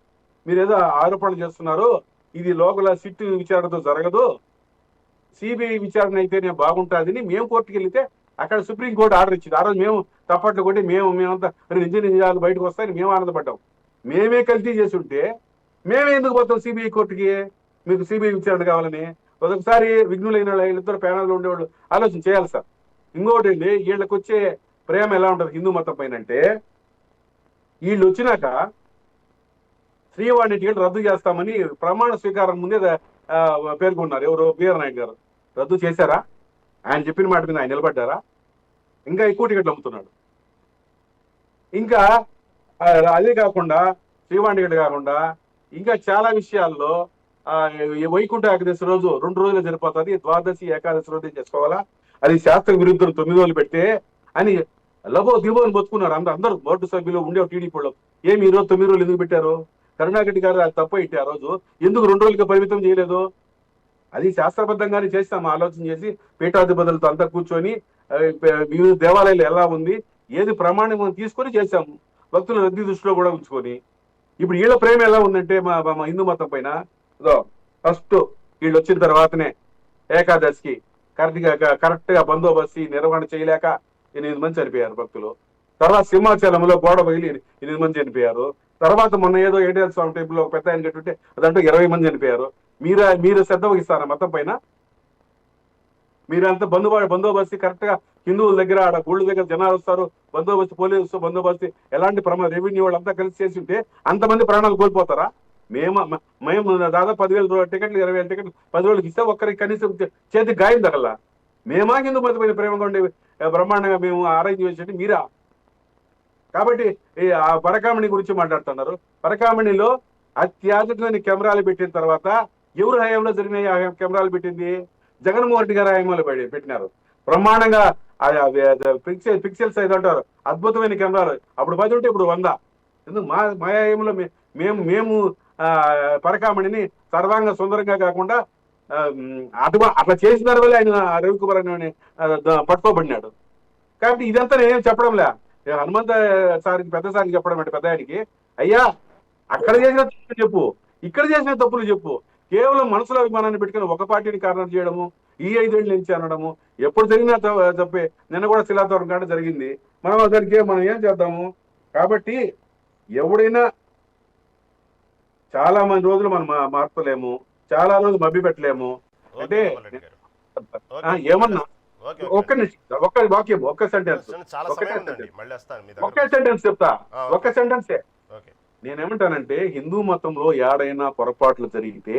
మీరు ఏదో ఆరోపణలు చేస్తున్నారు, ఇది లోకల్ సిట్ విచారణతో జరగదు, సిబిఐ విచారణ అయితేనే బాగుంటుందని మేము కోర్టుకు వెళ్తే అక్కడ సుప్రీంకోర్టు ఆర్డర్ ఇచ్చింది. ఆ రోజు మేము తప్పట్లు కొట్టి మేమంతా నిజాలు బయటకు వస్తాయని మేము ఆనందపడ్డాం. మేమే కల్తీ చేసి ఉంటే మేమే ఎందుకు పోతాం సిబిఐ కోర్టుకి? మీకు సిబిఐ విచారణ కావాలని ఒకసారి విఘ్నులైన వీళ్ళిద్దరు ప్యానల్లో ఉండేవాళ్ళు ఆలోచన చేయాలి సార్. ఇంకోటి అండి, వీళ్ళకి వచ్చే ప్రేమ ఎలా ఉంటుంది హిందూ మతం పైన అంటే, వీళ్ళు వచ్చినాక శ్రీవాణి టికెట్ రద్దు చేస్తామని ప్రమాణ స్వీకారం ముందే పేర్కొన్నారు. ఎవరు? బిఆర్ నాయుడు గారు. రద్దు చేశారా? ఆయన చెప్పిన మాట మీద ఆయన నిలబడ్డారా? ఇంకా ఎక్కువ టికెట్లు అమ్ముతున్నాడు. ఇంకా అదే కాకుండా శ్రీవాణిగడ్ కాకుండా ఇంకా చాలా విషయాల్లో ఈ వైకుంఠ ఏకాదశి రోజు 2 రోజులు సరిపోతుంది, ద్వాదశి ఏకాదశి రోజు చేసుకోవాలా, అది శాస్త్ర విరుద్ధులు 9 రోజులు పెడితే అని లబో దిబో అని బతుకున్నారు అందరూ బోర్డు సభ్యులు ఉండే టీడీపీ వాళ్ళు. ఏమి ఈరోజు 9 రోజులు ఎందుకు పెట్టారు? కరుణాకర్ గారు అది తప్ప ఇట్టి ఆ రోజు ఎందుకు 2 రోజులకి పరిమితం చేయలేదు? అది శాస్త్రబద్ధంగానే చేస్తాం, ఆలోచన చేసి పీఠాధిపతులతో అంతా కూర్చొని వివిధ దేవాలయాలు ఎలా ఉంది ఏది ప్రమాణం తీసుకొని చేశాము, భక్తుల రద్దీ దృష్టిలో కూడా ఉంచుకొని. ఇప్పుడు వీళ్ళ ప్రేమ ఎలా ఉందంటే మా హిందూ మతం పైన, ఫస్ట్ వీళ్ళు వచ్చిన తర్వాతనే ఏకాదశికి కరెక్ట్ గా బందోబస్తు నిర్వహణ చేయలేక 8 మంది చనిపోయారు భక్తులు. తర్వాత సింహాచలంలో గోడ పగిలి 8 మంది చనిపోయారు. తర్వాత మొన్న ఏదో ఏటీఎల్ స్వామి టెంపుల్ ఒక పెద్ద ఆయన కట్టుంటే అదంటే 20 మంది చనిపోయారు. మీరు శ్రద్ధ వహిస్తారా మతం పైన? మీరంతా బందోబస్తు కరెక్ట్ గా హిందువుల దగ్గర ఆడ గుళ్ళ దగ్గర జనాలు వస్తారు, బందోబస్తు పోలీసు బందోబస్తు ఎలాంటి రెవెన్యూ వాళ్ళంతా కలిసి చేసి ఉంటే అంతమంది ప్రాణాలు కోల్పోతారా? మేము దాదాపు 10,000 టికెట్లు 20,000 టికెట్లు 10 రోజులకి ఇస్తే ఒక్కరికి కనీసం చేతికి గాయం తగల. మేమా హిందూ మతం పైన ప్రేమగా ఉండే బ్రహ్మాండంగా మేము అరేంజ్ చేసేది మీరా? కాబట్టి ఆ పరకామణి గురించి మాట్లాడుతున్నారు. పరకామణిలో అత్యాధునికమైన కెమెరాలు పెట్టిన తర్వాత ఎవరు హయాంలో జరిగిన కెమెరాలు పెట్టింది? జగన్మోహన్ రెడ్డి గారు హయాంలో పెట్టినారు. బ్రహ్మాండంగా పిక్సెల్స్ అయితే అంటారు, అద్భుతమైన కెమెరాలు. అప్పుడు 10 ఉంటే ఇప్పుడు 100. ఎందుకు మా హయాంలో మేము పరకామణిని సర్వాంగ సుందరంగా కాకుండా అట్లా చేసిన వల్ల ఆయన రవికుమార్ అని పట్టుకోబడినాడు. కాబట్టి ఇదంతా నేనేం చెప్పడంలే, హనుమంత సార్కి పెద్ద సార్కి చెప్పడం అంటే పెద్ద ఆయనకి, అయ్యా అక్కడ చేసిన తప్పులు చెప్పు, ఇక్కడ చేసిన తప్పులు చెప్పు. కేవలం మనసులో అభిమానాన్ని పెట్టుకుని ఒక పార్టీని కార్నర్ చేయడము, ఈ 5 ఏళ్ళ నుంచి అనడము ఎప్పుడు జరిగినా తప్పే. నిన్న కూడా శిలాతోరణం కాడ జరిగింది. దానికి మనం ఏం చేద్దాము? కాబట్టి ఎవడైనా చాలా మంది రోజులు మనం మార్పలేము, చాలా రోజులు మభ్య పెట్టలేము. అంటే ఏమన్నా ఒక్క వాక్యం ఒక్క సెంటెన్స్ చెప్తా, ఒక్క సెంటెన్సే. నేనేమంటానంటే హిందూ మతంలో ఏడైనా పొరపాట్లు జరిగితే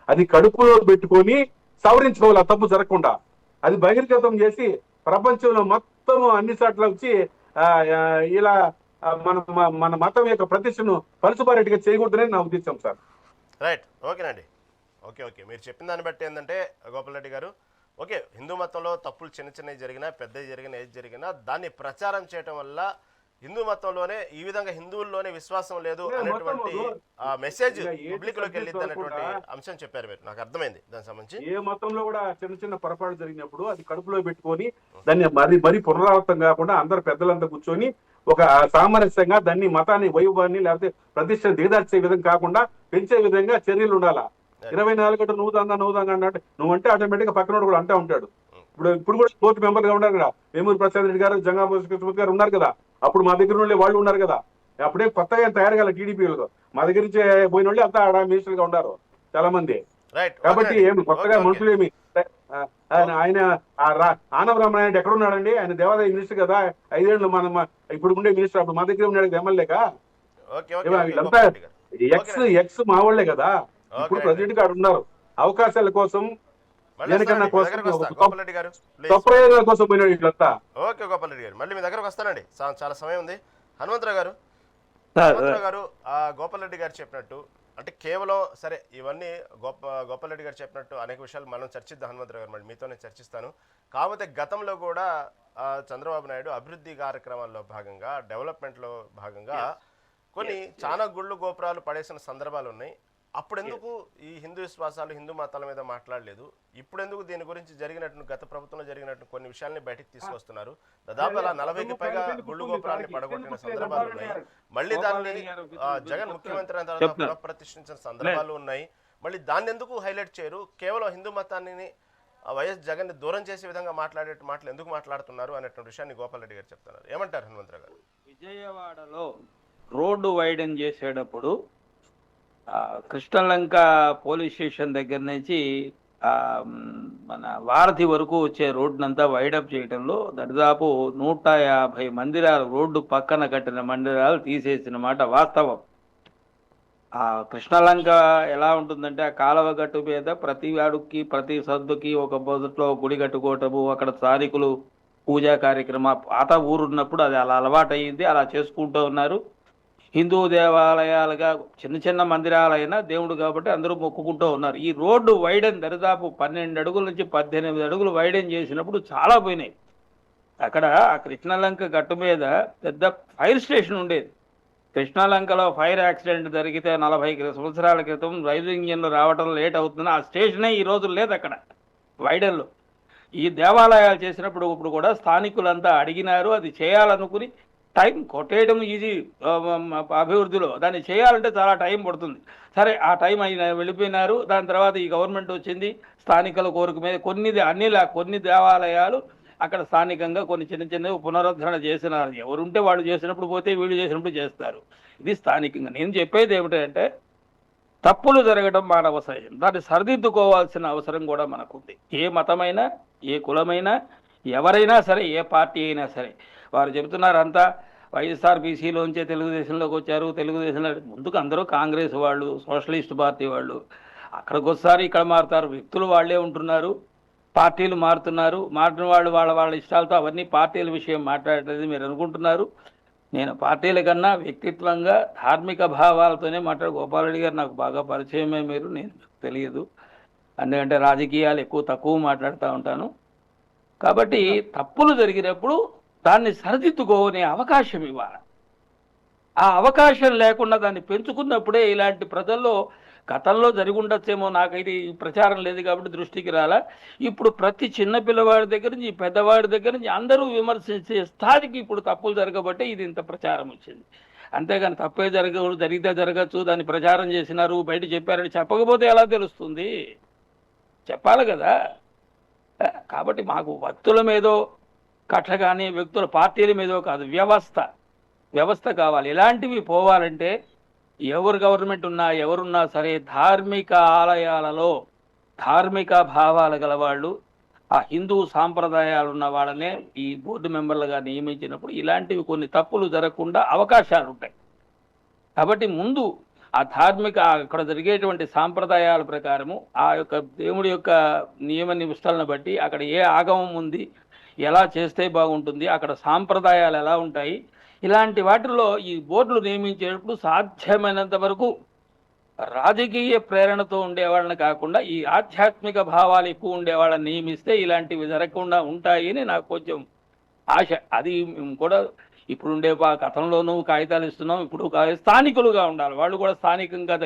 అది కడుపులో పెట్టుకొని సవరించుకోవాలి, ఆ తప్పు జరగకుండా. అది బహిర్గతం చేసి ప్రపంచంలో మొత్తం అన్ని చోట్ల వచ్చి ఇలా మన మతం యొక్క ప్రతిష్టను పలుసుబారేట్టుగా చేయకూడదని నా ఉద్దేశం సార్. రైట్, ఓకేనండి. ఓకే మీరు చెప్పిన దాన్ని బట్టి ఏంటంటే గోపాల్ రెడ్డి గారు, ఓకే హిందూ మతంలో తప్పులు చిన్నవి జరిగినా పెద్దవి జరిగినా ఏది జరిగినా దాన్ని ప్రచారం చేయటం వల్ల హిందూ మతంలోనే ఈ విధంగా హిందువుల్లోనే విశ్వాసం లేదు అనేటువంటి మెసేజ్ పబ్లిక్ లోకి వెళ్ళింది అనేటువంటి అంశం చెప్పారు మీరు. నాకు అర్థమైంది దానికి సంబంధించి. ఏ మతంలో కూడా చిన్న పొరపాటు జరిగినప్పుడు అది కడుపులో పెట్టుకొని దాన్ని మరీ పునరావృతం కాకుండా అందరు పెద్దలంతా కూర్చొని ఒక సామరస్యంగా దాన్ని మతాన్ని వైభవాన్ని లేకపోతే ప్రతిష్టను దిగదార్చే విధంగా కాకుండా పెంచే విధంగా చర్యలు ఉండాలా. 24 గంటలు నువ్వుదాంగా అంటే నువ్వంటే ఆటోమేటిక్ గా పక్కన కూడా అంటూ ఉంటాడు. ఇప్పుడు కూడా బోర్డు మెంబర్గా ఉన్నారు కదా, వేమూరి ప్రసాద్ రెడ్డి గారు, జంగా కృష్ణమూర్తి గారు ఉన్నారు కదా, అప్పుడు మా దగ్గర ఉండే వాళ్ళు ఉన్నారు కదా. అప్పుడే కొత్తగా తయారు కాల టీడీపీలో మా దగ్గర నుంచి పోయిన వాళ్ళు అంతా ఆడ మినిస్టర్ గా ఉన్నారు చాలా మంది. కాబట్టి ఏమి కొత్తగా మనుషులు ఏమి ఆయన ఆనవ రామనాయుడు ఎక్కడ ఉన్నాడండి? ఆయన దేవాదాయ మినిస్టర్ కదా, 5 ఏళ్ళు ఇప్పుడు ఉండే మినిస్టర్, అప్పుడు మా దగ్గర ఉన్నాడు ఎమ్మెల్యేగా. వీళ్ళంతా ఎక్స్ మా వాళ్లే కదా, ఇప్పుడు ప్రెసిడెంట్ గా ఉన్నారు. అవకాశాల కోసం సప్రయోగాల కోసం పోయినాడు ఇట్లంతా. ఓకే గోపాల్ రెడ్డి గారు, మళ్ళీ మీ దగ్గరకు వస్తానండి, చాలా సమయం ఉంది. హనుమంతరావు గారు గోపాల్ రెడ్డి గారు చెప్పినట్టు అంటే కేవలం సరే ఇవన్నీ గోపాల్ రెడ్డి గారు చెప్పినట్టు అనేక విషయాలు మనం చర్చిద్దాం. హనుమంతరావు గారు మళ్ళీ మీతోనే చర్చిస్తాను. కాకపోతే గతంలో కూడా చంద్రబాబు నాయుడు అభివృద్ధి కార్యక్రమాల్లో భాగంగా డెవలప్మెంట్లో భాగంగా కొన్ని చాలా గుళ్ళు గోపురాలు పడేసిన సందర్భాలు ఉన్నాయి. అప్పుడెందుకు ఈ హిందూ విశ్వాసాలు హిందూ మతాల మీద మాట్లాడలేదు? ఇప్పుడెందుకు దీని గురించి జరిగినట్టు గత ప్రభుత్వంలో జరిగినట్టు కొన్ని విషయాల్ని బయటకు తీసుకొస్తున్నారు? దాదాపు అలా 40కి పైగా గుళ్ళు గోపురాన్ని పడగొట్టిన సందర్భాలు ఉన్నాయి. మళ్ళీ దాన్ని జగన్ ముఖ్యమంత్రి అయిన తర్వాత పునఃప్రతిష్ఠించిన సందర్భాలు ఉన్నాయి. మళ్ళీ దాన్ని ఎందుకు హైలైట్ చేయరు? కేవలం హిందూ మతాన్ని వైఎస్ జగన్ ని దూరం చేసే విధంగా మాట్లాడే మాటలు ఎందుకు మాట్లాడుతున్నారు అనేటువంటి విషయాన్ని గోపాల్ రెడ్డి గారు చెప్తున్నారు. ఏమంటారు హనుమంతరావు గారు? విజయవాడలో రోడ్డు వైడెన్ చేసేటప్పుడు కృష్ణలంక పోలీస్ స్టేషన్ దగ్గర నుంచి మన వారధి వరకు వచ్చే రోడ్డునంతా వైడప్ చేయడంలో దాదాపు 150 మందిరాలు, రోడ్డు పక్కన కట్టిన మందిరాలు తీసేసిన మాట వాస్తవం. ఆ కృష్ణలంక ఎలా ఉంటుందంటే ఆ కాలువ గట్టు మీద ప్రతి అడుక్కి ప్రతి సద్దుకి ఒక మొదట్లో గుడి కట్టుకోవటము, అక్కడ స్థానికులు పూజా కార్యక్రమ పాత ఊరున్నప్పుడు అది అలా అలవాటు అయ్యింది, అలా చేసుకుంటూ ఉన్నారు. హిందూ దేవాలయాలుగా చిన్న చిన్న మందిరాలైనా దేవుడు కాబట్టి అందరూ మొక్కుకుంటూ ఉన్నారు. ఈ రోడ్డు వైడెన్ దరిదాపు 12 అడుగుల నుంచి 18 అడుగులు వైడెన్ చేసినప్పుడు చాలా పోయినాయి. అక్కడ ఆ కృష్ణలంక గట్టు మీద పెద్ద ఫైర్ స్టేషన్ ఉండేది. కృష్ణలంకలో ఫైర్ యాక్సిడెంట్ జరిగితే 40 సంవత్సరాల క్రితం రైలు ఇంజిన్లు రావడం లేట్ అవుతుంది. ఆ స్టేషనే ఈ రోజు లేదు అక్కడ వైడెన్లో. ఈ దేవాలయాలు చేసినప్పుడు ఇప్పుడు కూడా స్థానికులంతా అడిగినారు, అది చేయాలనుకుని టైం కొట్టేయడం ఈజీ అభివృద్ధిలో, దాన్ని చేయాలంటే చాలా టైం పడుతుంది. సరే ఆ టైం అయిన వెళ్ళిపోయినారు. దాని తర్వాత ఈ గవర్నమెంట్ వచ్చింది, స్థానికుల కోరిక మీద కొన్ని దేవాలయాలు అక్కడ స్థానికంగా కొన్ని చిన్న చిన్నవి పునరుద్ధరణ చేసినారు. ఎవరుంటే వాళ్ళు చేసినప్పుడు పోతే వీళ్ళు చేసినప్పుడు చేస్తారు. ఇది స్థానికంగా. నేను చెప్పేది ఏమిటంటే తప్పులు జరగడం మానవ సహజం, దాన్ని సరిదిద్దుకోవాల్సిన అవసరం కూడా మనకుంది. ఏ మతమైనా, ఏ కులమైనా, ఎవరైనా సరే, ఏ పార్టీ అయినా సరే. వారు చెబుతున్నారు అంతా వైఎస్ఆర్ బీసీలోంచే తెలుగుదేశంలోకి వచ్చారు, తెలుగుదేశంలో ముందుకు అందరూ కాంగ్రెస్ వాళ్ళు, సోషలిస్ట్ పార్టీ వాళ్ళు, అక్కడికి వస్తారు, ఇక్కడ మారుతారు. వ్యక్తులు వాళ్ళే ఉంటున్నారు, పార్టీలు మారుతున్నారు. మారిన వాళ్ళు వాళ్ళ ఇష్టాలతో అవన్నీ పార్టీల విషయం మాట్లాడేది మీరు అనుకుంటున్నారు. నేను పార్టీల కన్నా వ్యక్తిత్వంగా ధార్మిక భావాలతోనే గోపాలరెడ్డి గారు నాకు బాగా పరిచయమే, నేను తెలియదు. ఎందుకంటే రాజకీయాలు తక్కువ మాట్లాడుతూ ఉంటాను. కాబట్టి తప్పులు జరిగినప్పుడు దాన్ని సరిదిద్దుకోనే అవకాశం ఇవ్వాలి. ఆ అవకాశం లేకుండా దాన్ని పెంచుకున్నప్పుడే ఇలాంటి ప్రజల్లో గతంలో జరిగి ఉండొచ్చేమో, నాకైతే ఈ ప్రచారం లేదు కాబట్టి దృష్టికి రాలా. ఇప్పుడు ప్రతి చిన్న పిల్లవాడి దగ్గర నుంచి పెద్దవాడి దగ్గర నుంచి అందరూ విమర్శించే స్థాయికి ఇప్పుడు తప్పులు జరగబట్టే ఇది ఇంత ప్రచారం వచ్చింది. అంతేగాని తప్పే జరిగితే జరగచ్చు, దాన్ని ప్రచారం చేసినారు, బయట చెప్పారని చెప్పకపోతే ఎలా తెలుస్తుంది? చెప్పాలి కదా. కాబట్టి మాకు వ్యక్తుల మీదో కక్ష కానీ, వ్యక్తుల పార్టీల మీదో కాదు, వ్యవస్థ కావాలి. ఇలాంటివి పోవాలంటే ఎవరు గవర్నమెంట్ ఉన్నా ఎవరున్నా సరే ధార్మిక ఆలయాలలో ధార్మిక భావాలు గలవాళ్ళు, ఆ హిందూ సాంప్రదాయాలు ఉన్న వాళ్ళనే ఈ బోర్డు మెంబర్లుగా నియమించినప్పుడు ఇలాంటివి కొన్ని తప్పులు జరగకుండా అవకాశాలు ఉంటాయి. కాబట్టి ముందు ఆ ధార్మిక అక్కడ జరిగేటువంటి సాంప్రదాయాల ప్రకారము ఆ యొక్క దేవుడి యొక్క నియమ నిష్టలను బట్టి అక్కడ ఏ ఆగమం ఉంది, ఎలా చేస్తే బాగుంటుంది, అక్కడ సాంప్రదాయాలు ఎలా ఉంటాయి, ఇలాంటి వాటిల్లో ఈ బోర్డులు నియమించేటప్పుడు సాధ్యమైనంత వరకు రాజకీయ ప్రేరణతో ఉండేవాళ్ళని కాకుండా ఈ ఆధ్యాత్మిక భావాలు ఎక్కువ ఉండేవాళ్ళని నియమిస్తే ఇలాంటివి జరగకుండా ఉంటాయని నాకు కొంచెం ఆశ. అది కూడా ఇప్పుడుండే గతంలోనూ కాగితాలు ఇస్తున్నాం, ఇప్పుడు స్థానికులుగా ఉండాలి. వాళ్ళు కూడా స్థానికంగా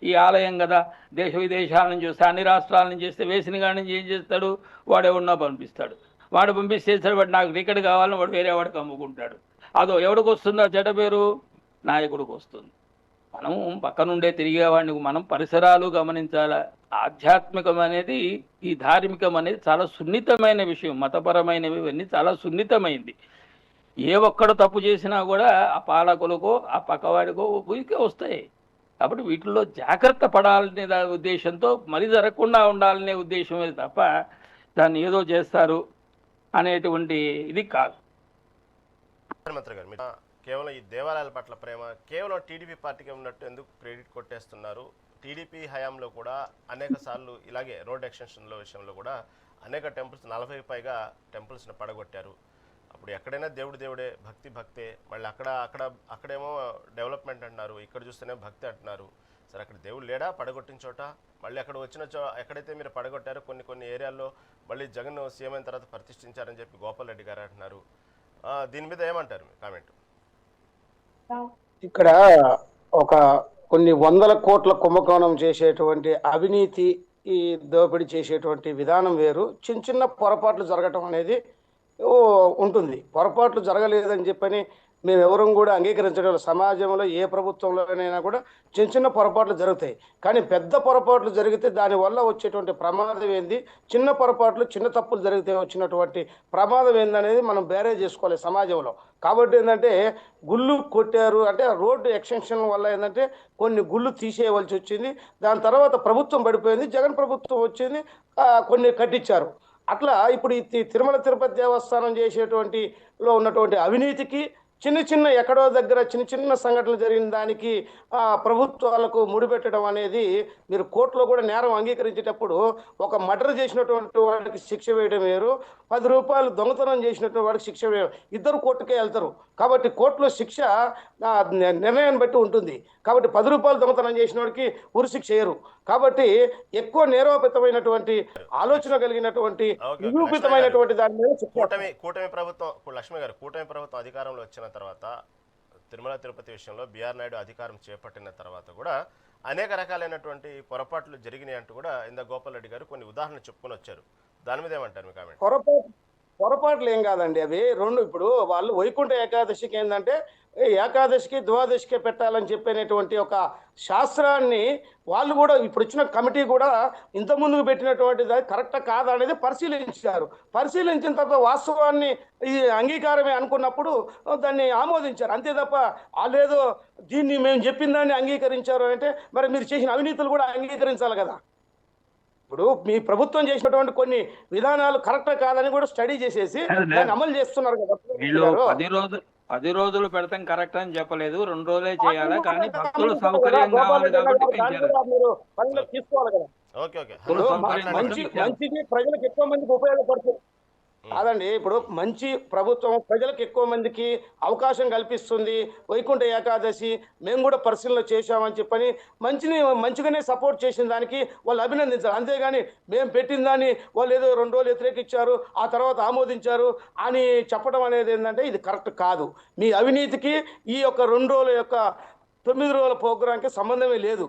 ఈ ఆలయం కదా, దేశ విదేశాల నుంచి వస్తే అన్ని రాష్ట్రాల నుంచి వస్తే వేసిన కాడి నుంచి ఏం చేస్తాడు, వాడేమన్నా పంపిస్తాడు. వాడు పంపిస్తేస్తాడు, వాడు నాకు టికెట్ కావాలని వాడు వేరే వాడికి అమ్ముకుంటాడు. అదో ఎవడికి వస్తుందో చెడ్డ పేరు, నాయకుడికి వస్తుంది. మనం పక్కనుండే తిరిగేవాడిని మనం పరిసరాలు గమనించాలా. ఆధ్యాత్మికం అనేది, ఈ ధార్మికం అనేది చాలా సున్నితమైన విషయం. మతపరమైనవి ఇవన్నీ చాలా సున్నితమైంది. ఏ ఒక్కడు తప్పు చేసినా కూడా ఆ పాలకులకో ఆ పక్కవాడికో ఊరికే వస్తాయి. కాబట్టి వీటిల్లో జాగ్రత్త పడాలనే ఉద్దేశంతో మరి జరగకుండా ఉండాలనే ఉద్దేశమే తప్ప దాన్ని ఏదో చేస్తారు అనేటువంటి ఇది కాదు. మంత్రి గారు, మీరు కేవలం ఈ దేవాలయాల పట్ల ప్రేమ కేవలం టీడీపీ పార్టీకి ఉన్నట్టు ఎందుకు క్రెడిట్ కొట్టేస్తున్నారు? టీడీపీ హయాంలో కూడా అనేక సార్లు ఇలాగే రోడ్ ఎక్స్టెన్షన్ల విషయంలో కూడా అనేక టెంపుల్స్ 40 పైగా టెంపుల్స్ని పడగొట్టారు. అప్పుడు ఎక్కడైనా దేవుడే, భక్తే, మళ్ళీ అక్కడేమో డెవలప్మెంట్ అంటున్నారు, ఇక్కడ చూస్తేనే భక్తి అంటున్నారు. సరే అక్కడ దేవుడు లేడా పడగొట్టిన చోట? మళ్ళీ అక్కడ ఎక్కడైతే మీరు పడగొట్టారో కొన్ని ఏరియాల్లో మళ్ళీ జగన్ సీఎం అయిన తర్వాత ప్రతిష్ఠించారని చెప్పి గోపాల్ రెడ్డి గారు అంటున్నారు. దీని మీద ఏమంటారు మీ కామెంట్? ఇక్కడ కొన్ని వందల కోట్ల కుంభకోణం చేసేటువంటి అవినీతి, ఈ దోపిడీ చేసేటువంటి విధానం వేరు. చిన్న పొరపాట్లు జరగటం అనేది ఉంటుంది. పొరపాట్లు జరగలేదని చెప్పని మేము ఎవరం కూడా అంగీకరించడం. సమాజంలో ఏ ప్రభుత్వంలోనైనా కూడా చిన్న పొరపాట్లు జరుగుతాయి. కానీ పెద్ద పొరపాట్లు జరిగితే దానివల్ల వచ్చేటువంటి ప్రమాదం ఏంది, చిన్న పొరపాట్లు చిన్న తప్పులు జరిగితే వచ్చినటువంటి ప్రమాదం ఏందనేది మనం బేరే చేసుకోవాలి సమాజంలో. కాబట్టి ఏంటంటే గుళ్ళు కొట్టారు అంటే రోడ్డు ఎక్స్టెన్షన్ వల్ల ఏంటంటే కొన్ని గుళ్ళు తీసేయవలసి వచ్చింది. దాని తర్వాత ప్రభుత్వం పడిపోయింది, జగన్ ప్రభుత్వం వచ్చింది, కొన్ని కట్టించారు. అట్లా ఇప్పుడు ఈ తిరుమల తిరుపతి దేవస్థానం చేసేటువంటి ఉన్నటువంటి అవినీతికి చిన్న చిన్న ఎక్కడో దగ్గర చిన్న చిన్న సంఘటనలు జరిగిన దానికి ప్రభుత్వాలకు ముడిపెట్టడం అనేది, మీరు కోర్టులో కూడా నేరం అంగీకరించేటప్పుడు ఒక మర్డర్ చేసినటువంటి వాడికి శిక్ష వేయడం వేరు, 10 రూపాయలు దొంగతనం చేసినటువంటి వాడికి శిక్ష వేయడం, ఇద్దరు కోర్టుకే వెళ్తారు. కాబట్టి కోర్టులో శిక్ష నిర్ణయాన్ని బట్టి ఉంటుంది. కాబట్టి 10 రూపాయలు దొంగతనం చేసిన వాడికి ఉరిశిక్ష చేయరు. కాబట్టి ఎక్కువ నేరోపేతమైనటువంటి ఆలోచన కలిగినటువంటి నిరూపితమైనటువంటి దాని మీద కూటమి ప్రభుత్వం, లక్ష్మి గారు, కూటమి ప్రభుత్వం అధికారంలో వచ్చిన తర్వాత తిరుమల తిరుపతి విషయంలో బిఆర్ నాయుడు అధికారం చేపట్టిన తర్వాత కూడా అనేక రకాలైనటువంటి పొరపాట్లు జరిగినాయి అంటూ కూడా ఇందా గోపాల్ రెడ్డి గారు కొన్ని ఉదాహరణలు చెప్పుకొని వచ్చారు. దాని మీద ఏమంటారు మీ కామెంట్? పొరపాట్లు ఏం కాదండి అవి రెండు. ఇప్పుడు వాళ్ళు వైకుంఠ ఏకాదశికి ఏంటంటే ఏకాదశికి ద్వాదశికి పెట్టాలని చెప్పినటువంటి ఒక శాస్త్రాన్ని వాళ్ళు కూడా ఇప్పుడు ఇచ్చిన కమిటీ కూడా ఇంతకుముందుకు పెట్టినటువంటిది కరెక్టా కాదా అనేది పరిశీలించారు. పరిశీలించిన తర్వాత వాస్తవాన్ని ఇది అంగీకారమే అనుకున్నప్పుడు దాన్ని ఆమోదించారు. అంతే తప్ప వాళ్ళేదో దీన్ని మేము చెప్పిన దాన్ని అంగీకరించారు అంటే మరి మీరు చేసిన అవినీతులు కూడా అంగీకరించాలి కదా. ఇప్పుడు మీ ప్రభుత్వం చేసినటువంటి కొన్ని విధానాలు కరెక్ట్ కాదని కూడా స్టడీ చేసేసి దాన్ని అమలు చేస్తున్నారు కదా. వీళ్ళు 10 రోజులు పెడతాం కరెక్ట్ అని చెప్పలేదు, 2 రోజులే చేయాలి, కానీ భక్తులు సౌకర్యం కావాలి కాబట్టి పనులు తీసుకోవాలి కదా. మంచిది ప్రజలకు ఎక్కువ మందికి ఉపయోగపడుతుంది కాదండి. ఇప్పుడు మంచి ప్రభుత్వం ప్రజలకు ఎక్కువ మందికి అవకాశం కల్పిస్తుంది. వైకుంఠ ఏకాదశి మేము కూడా పరిశీలన చేశామని చెప్పని మంచిగానే సపోర్ట్ చేసిన దానికి వాళ్ళు అభినందించారు. అంతేగాని మేము పెట్టిన దాన్ని వాళ్ళు ఏదో 2 రోజులు వ్యతిరేకించారు, ఆ తర్వాత ఆమోదించారు అని చెప్పడం అనేది ఏంటంటే ఇది కరెక్ట్ కాదు. మీ అవినీతికి ఈ యొక్క 2 రోజుల యొక్క 9 రోజుల ప్రోగ్రాంకి సంబంధమే లేదు.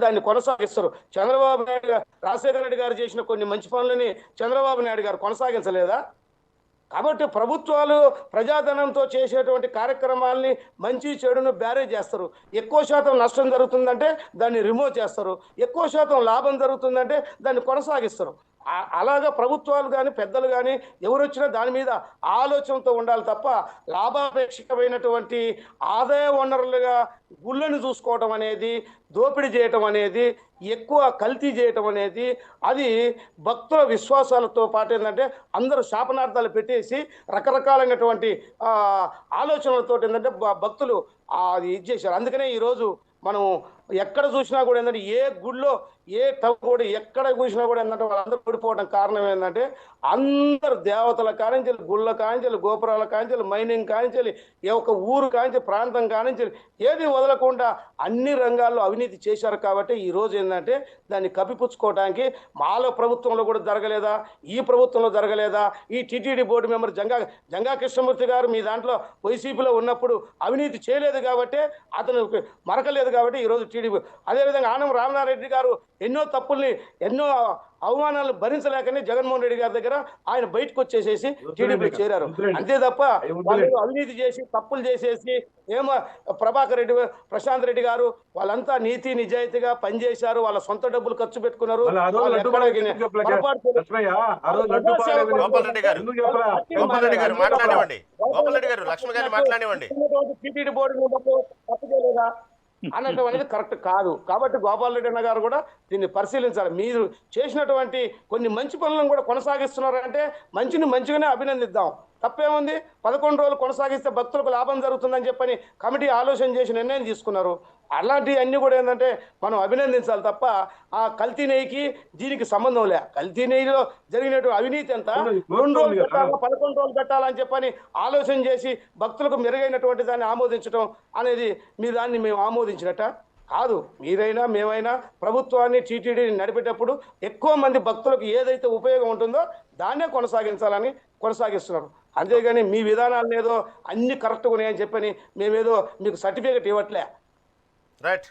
దాన్ని కొనసాగిస్తారు. చంద్రబాబు నాయుడు గారు, రాజశేఖర రెడ్డి గారు చేసిన కొన్ని మంచి పనులని చంద్రబాబు నాయుడు గారు కొనసాగించలేదా? కాబట్టి ప్రభుత్వాలు ప్రజాధనంతో చేసేటువంటి కార్యక్రమాల్ని మంచి చెడును బ్యారేజ్ చేస్తారు. ఎక్కువ శాతం నష్టం జరుగుతుందంటే దాన్ని రిమూవ్ చేస్తారు, ఎక్కువ శాతం లాభం జరుగుతుందంటే దాన్ని కొనసాగిస్తారు. అలాగా ప్రభుత్వాలు కానీ పెద్దలు కానీ ఎవరు వచ్చినా దాని మీద ఆలోచనతో ఉండాలి తప్ప లాభాపేక్షితమైనటువంటి ఆదాయ వనరులుగా గుళ్ళను చూసుకోవటం అనేది, దోపిడీ చేయటం అనేది, ఎక్కువ కల్తీ చేయటం అనేది అది భక్తుల విశ్వాసాలతో పాటు ఏంటంటే అందరూ శాపనార్థాలు పెట్టేసి రకరకాలైనటువంటి ఆలోచనలతో ఏంటంటే భక్తులు అది ఇది చేశారు. అందుకనే ఈరోజు మనం ఎక్కడ చూసినా కూడా ఏంటంటే ఏ గుళ్ళో ఏ కూడా ఎక్కడ చూసినా కూడా ఏంటంటే వాళ్ళందరూ పడిపోవడం కారణం ఏంటంటే అందరు దేవతల కానించాలి, గుళ్ళ కానించాలి, గోపురాల కానించాలి, మైనింగ్ కానించాలి, ఏ ఒక ఊరు కానించాలి, ప్రాంతం కానించాలి, ఏది వదలకుండా అన్ని రంగాల్లో అవినీతి చేశారు. కాబట్టి ఈరోజు ఏంటంటే దాన్ని కప్పిపుచ్చుకోవడానికి మాలో ప్రభుత్వంలో కూడా జరగలేదా, ఈ ప్రభుత్వంలో జరగలేదా, ఈ TTD board member Janga Krishnamurthy గారు మీ దాంట్లో వైసీపీలో ఉన్నప్పుడు అవినీతి చేయలేదు కాబట్టి అతను మరకలేదు కాబట్టి ఈరోజు టీడీపీ. అదేవిధంగా ఆనం రామనారెడ్డి గారు ఎన్నో తప్పుల్ని ఎన్నో అవమానాలు భరించలేకనే జగన్మోహన్ రెడ్డి గారి దగ్గర ఆయన బయటకు వచ్చేసేసి టీడీపీ చేరారు. అంతే తప్ప వాళ్ళు అవినీతి చేసి తప్పులు చేసేసి ఏమో ప్రభాకర్ రెడ్డి, ప్రశాంత్ రెడ్డి గారు వాళ్ళంతా నీతి నిజాయితీగా పనిచేశారు, వాళ్ళ సొంత డబ్బులు ఖర్చు పెట్టుకున్నారు. టీటీడీ బోర్డు తప్పు చేయలేదా అనటం అనేది కరెక్ట్ కాదు. కాబట్టి గోపాల్ రెడ్డి అన్న గారు కూడా దీన్ని పరిశీలించాలి. మీరు చేసినటువంటి కొన్ని మంచి పనులను కూడా కొనసాగిస్తున్నారంటే మంచిగానే అభినందిద్దాం, తప్పేముంది. 11 రోజులు కొనసాగిస్తే భక్తులకు లాభం జరుగుతుందని చెప్పని కమిటీ ఆలోచన చేసి నిర్ణయం తీసుకున్నారు. అలాంటివి అన్నీ కూడా ఏంటంటే మనం అభినందించాలి తప్ప ఆ కల్తీ నెయ్యికి దీనికి సంబంధం లే. కల్తీ నెయ్యిలో జరిగినటువంటి అవినీతి ఎంత 2 రోజులు పెట్టాలా 11 రోజులు పెట్టాలని చెప్పని ఆలోచన చేసి భక్తులకు మెరుగైనటువంటి దాన్ని ఆమోదించడం అనేది మీ దాన్ని మేము ఆమోదించినట్ట కాదు. మీరైనా మేమైనా ప్రభుత్వాన్ని టీటీడీని నడిపేటప్పుడు ఎక్కువ మంది భక్తులకు ఏదైతే ఉపయోగం ఉంటుందో దాన్నే కొనసాగించాలని కొనసాగిస్తున్నారు. అంతేగాని మీ విధానాలు ఏదో అన్ని కరెక్ట్గా ఉన్నాయని చెప్పని మేమేదో మీకు సర్టిఫికేట్ ఇవ్వట్లే. రైట్,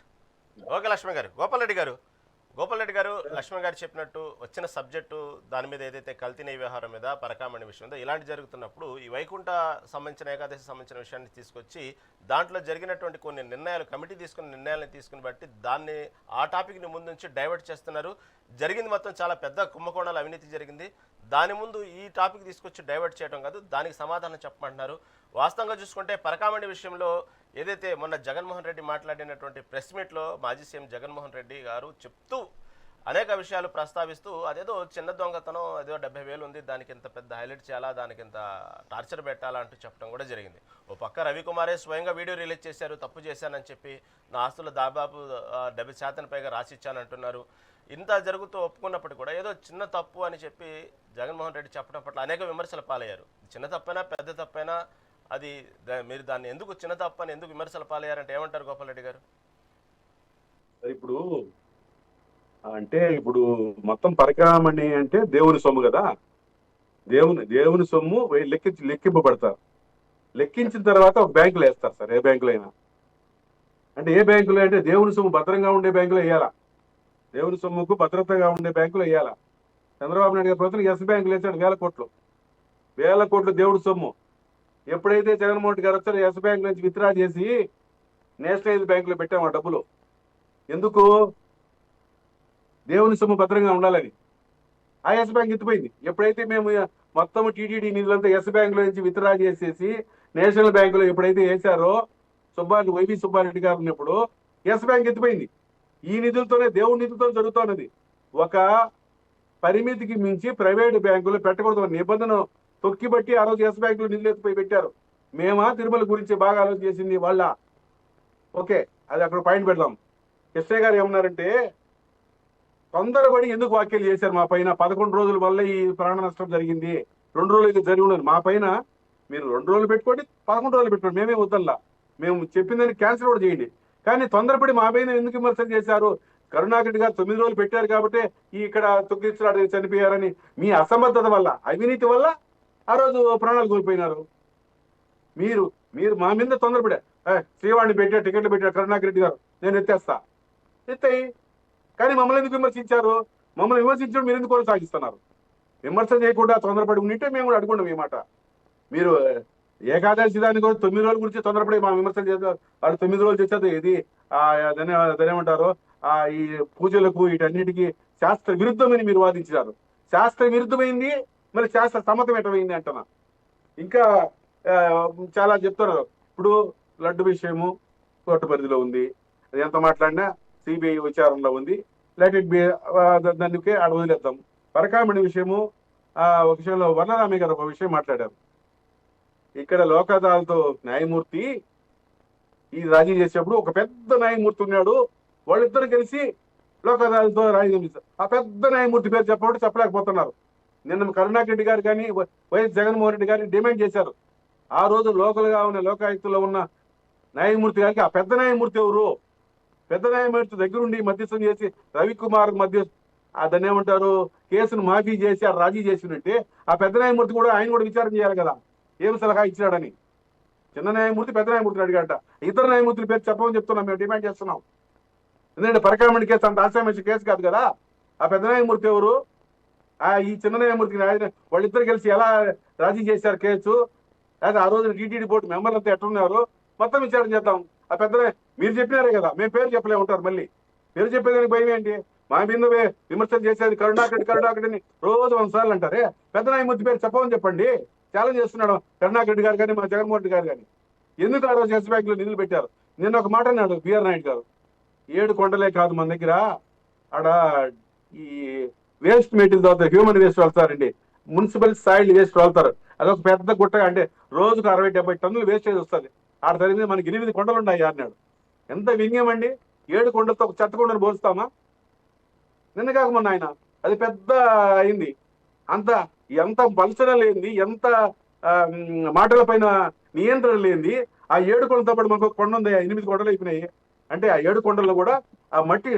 ఓకే లక్ష్మి గారు. గోపాల్ రెడ్డి గారు లక్ష్మి గారు చెప్పినట్టు వచ్చిన సబ్జెక్టు దాని మీద ఏదైతే కల్తీ నెయ్యి వ్యవహారం మీద పరకామణి విషయం ఉందో ఇలాంటి జరుగుతున్నప్పుడు ఈ వైకుంఠ సంబంధించిన ఏకాదశి సంబంధించిన విషయాన్ని తీసుకొచ్చి దాంట్లో జరిగినటువంటి కొన్ని నిర్ణయాలు కమిటీ తీసుకున్న నిర్ణయాలను తీసుకుని బట్టి దాన్ని ఆ టాపిక్ని ముందుంచి డైవర్ట్ చేస్తున్నారు. జరిగింది మొత్తం చాలా పెద్ద కుంభకోణాలు అవినీతి జరిగింది. దాని ముందు ఈ టాపిక్ తీసుకొచ్చి డైవర్ట్ చేయడం కాదు, దానికి సమాధానం చెప్పమంటున్నారు. వాస్తవంగా చూసుకుంటే పరకామణి విషయంలో ఏదైతే మొన్న జగన్మోహన్ రెడ్డి మాట్లాడినటువంటి ప్రెస్ మీట్లో మాజీ సీఎం జగన్మోహన్ రెడ్డి గారు చెప్తూ అనేక విషయాలు ప్రస్తావిస్తూ అదేదో చిన్న దొంగతనం ఏదో 70,000 ఉంది, దానికి ఇంత పెద్ద హైలైట్ చేయాలా, దానికి ఇంత టార్చర్ పెట్టాలా అంటూ చెప్పడం కూడా జరిగింది. ఓ పక్క రవికుమారే స్వయంగా వీడియో రిలీజ్ చేశారు, తప్పు చేశానని చెప్పి నా ఆస్తులు దాదాపు 70% పైగా రాసిచ్చానంటున్నారు. ఇంత జరుగుతూ ఒప్పుకున్నప్పుడు కూడా ఏదో చిన్న తప్పు అని చెప్పి జగన్మోహన్ రెడ్డి చెప్పడం పట్ల అనేక విమర్శలు పాలయ్యారు. చిన్న తప్పైనా పెద్ద తప్పైనా అది మీరు దాన్ని ఎందుకు చిన్న తప్పు అని ఎందుకు విమర్శలు పాలయ్యారంటే ఏమంటారు గోపాల్ రెడ్డి గారు? ఇప్పుడు ఇప్పుడు మొత్తం పరికరామణి అంటే దేవుని సొమ్ము కదా, దేవుని సొమ్ము లెక్కింపబడతారు. లెక్కించిన తర్వాత ఒక బ్యాంకులో వేస్తారు సార్, ఏ బ్యాంకులో అయినా. అంటే ఏ బ్యాంకులో అంటే దేవుని సొమ్ము భద్రంగా ఉండే బ్యాంకులో వేయాలా, దేవుని సొమ్ముకు భద్రతగా ఉండే బ్యాంకులో వేయాలా. చంద్రబాబు నాయుడు గారి ప్రభుత్వం ఎస్ బ్యాంకులు వేసాడు, వేల కోట్లు దేవుడి సొమ్ము. ఎప్పుడైతే జగన్మోహన్ రెడ్డి గారు వచ్చారో ఎస్ బ్యాంక్ నుంచి విత్డ్రా చేసి నేషనలైజ్ బ్యాంకులో పెట్టాము ఆ డబ్బులు. ఎందుకు? దేవుని సొమ్ము భద్రంగా ఉండాలని. ఆ ఎస్ బ్యాంక్ ఎత్తిపోయింది. ఎప్పుడైతే మేము మొత్తం టీటీడీ నిధులంతా ఎస్ బ్యాంకులో నుంచి విత్డ్రా చేసేసి నేషనల్ బ్యాంకులో ఎప్పుడైతే వేశారో వైవి సుబ్బారెడ్డి గారు ఉన్నప్పుడు ఎస్ బ్యాంక్ ఎత్తిపోయింది. ఈ నిధులతోనే, దేవుడి నిధులతో జరుగుతున్నది. ఒక పరిమితికి మించి ప్రైవేటు బ్యాంకులు పెట్టకూడదు నిబంధన తొక్కిబట్టి ఆ రోజు ఎస్ బ్యాంకులో నిధులు ఎత్తిపోయి పెట్టారు. మేమా తిరుమల గురించి బాగా ఆలోచన చేసింది వాళ్ళ? ఓకే, అది అక్కడ పాయింట్ పెడదాం. ఎస్ఐ గారు ఏమన్నారంటే, తొందరపడి ఎందుకు వ్యాఖ్యలు చేశారు మా పైన, 11 రోజుల వల్ల ఈ ప్రాణ నష్టం జరిగింది, 2 రోజులు జరిగి ఉన్నది మా పైన, మీరు 2 రోజులు పెట్టుకోండి, 11 రోజులు పెట్టుకోండి, మేమే వద్దల్లా, మేము చెప్పిందని క్యాన్సిల్ కూడా చేయండి. కానీ తొందరపడి మా పైన ఎందుకు విమర్శలు చేశారు? కరుణాకర్ గారు 9 రోజులు పెట్టారు కాబట్టి ఇక్కడ తొక్కించడానికి చనిపోయారని మీ అసమర్థత వల్ల, అవినీతి వల్ల ఆ రోజు ప్రాణాలు కోల్పోయినారు. మీరు మా మీద తొందరపడా శ్రీవాణి పెట్టారు, టికెట్లు పెట్టారు కరుణాకర్ రెడ్డి గారు, నేను ఎత్తాయి. కానీ మమ్మల్ని ఎందుకు విమర్శించారు? మమ్మల్ని విమర్శించడం మీరు ఎందుకు కొనసాగిస్తున్నారు? విమర్శ చేయకుండా తొందరపడి ఉంటే మేము కూడా అడుగుంటాం ఈ మాట. మీరు ఏకాదశి దానికి 9 రోజుల గురించి తొందరపడి మా విమర్శలు చేస్తారు. వాళ్ళు 9 రోజులు చేసేది ఇది దాన్ని ఏమంటారు, ఈ పూజలకు వీటన్నిటికీ శాస్త్ర విరుద్ధమని మీరు వాదించారు. శాస్త్ర విరుద్ధమైంది, మరి శాస్త్ర సమ్మతం ఎటమైంది అంటున్నా. ఇంకా చాలా చెప్తున్నారు. ఇప్పుడు లడ్డు విషయము కోర్టు పరిధిలో ఉంది, అది ఎంత మాట్లాడినా సిబిఐ విచారణలో ఉంది, లెట్ ఇట్ బి, దానికి ఆడ వదిలేద్దాం. పరకామణి విషయము ఒక విషయంలో వర్ణరామయ్య గారు ఒక విషయం మాట్లాడారు. ఇక్కడ లోక్ అదాలత్ న్యాయమూర్తి ఈ రాజీ చేసేప్పుడు ఒక పెద్ద న్యాయమూర్తి ఉన్నాడు, వాళ్ళిద్దరు కలిసి లోక్ అదాలత్ రాజీ చేస్తారు. ఆ పెద్ద న్యాయమూర్తి పేరు చెప్పలేకపోతున్నారు. నిన్న కరుణాకర్ రెడ్డి గారు కానీ వైఎస్ జగన్మోహన్ రెడ్డి గారిని డిమాండ్ చేశారు. ఆ రోజు లోకల్గా ఉన్న లోకాయుక్తులో ఉన్న న్యాయమూర్తి గారికి ఆ పెద్ద న్యాయమూర్తి ఎవరు? పెద్ద న్యాయమూర్తి దగ్గరుండి మధ్యస్థం చేసి రవికుమార్ దాన్ని ఏమంటారు, కేసును మాఫీ చేసి ఆ రాజీ చేసినట్టే ఆ పెద్ద న్యాయమూర్తి కూడా ఆయన కూడా విచారణ చేయాలి కదా, ఏం సలహా ఇచ్చినాడని. చిన్న న్యాయమూర్తి పెద్ద న్యాయమూర్తిని అడిగాట. ఇతర న్యాయమూర్తుల పేరు చెప్పమని చెప్తున్నాం, మేము డిమాండ్ చేస్తున్నాం. ఎందుకంటే పరకామణి కేసు అంత ఆశామేసి కేసు కాదు కదా. ఆ పెద్ద న్యాయమూర్తి ఎవరు? ఈ చిన్న న్యాయమూర్తికి వాళ్ళిద్దరు కలిసి ఎలా రాజీ చేశారు కేసు, లేదా ఆ రోజున టీటీడీ బోర్డు మెంబర్లు అంతా ఎట్లున్నారు, మొత్తం విచారణ చేద్దాం. ఆ పెద్ద మీరు చెప్పినారే కదా, మేము పేరు చెప్పలే ఉంటారు. మళ్ళీ పేరు చెప్పేదానికి భయం ఏంటి? మా మీద విమర్శలు చేసేది కరుణాకర్ అని రోజు 100 సార్లు అంటారే. పెద్ద న్యాయమూర్తి పేరు చెప్పమని చెప్పండి. ఛాలెంజ్ చేస్తున్నాడు కరుణాకర్ రెడ్డి గారు కానీ మా జగన్మోహన్ రెడ్డి గారు కానీ. ఎందుకు ఆ రోజు ఎస్ బ్యాంక్ లో నిధులు పెట్టారు? నిన్న ఒక మాట అన్నాడు బిఆర్ నాయుడు గారు, 7 కొండలే కాదు మన దగ్గర, ఆడ ఈ వేస్ట్ మెటీరియల్ తర్వాత హ్యూమన్ వేస్ట్ వెళ్తారండి, మున్సిపల్ సాయిల్ వేస్ట్ వెళ్తారు. అదొక పెద్ద గుట్ట, అంటే రోజుకు 60-70 టన్నులు వేస్టేజ్ వస్తుంది. ఆడ జరిగింది మనకి 8 కొండలు ఉన్నాయి అన్నాడు. ఎంత వ్యంగ్యం అండి! 7 కొండలతో ఒక చెత్త కొండను పోలుస్తామా? నిన్న కాక మొన్న ఆయన అది పెద్ద అయింది. ఎంత పలచన లేనిది, ఎంత మాటల పైన నియంత్రణ లేనిది. ఆ 7 కొండలతో పాటు మనకు కొండ ఉంది, 8 కొండలు అయిపోయినాయి. అంటే ఆ 7 కొండల్లో కూడా ఆ మట్టి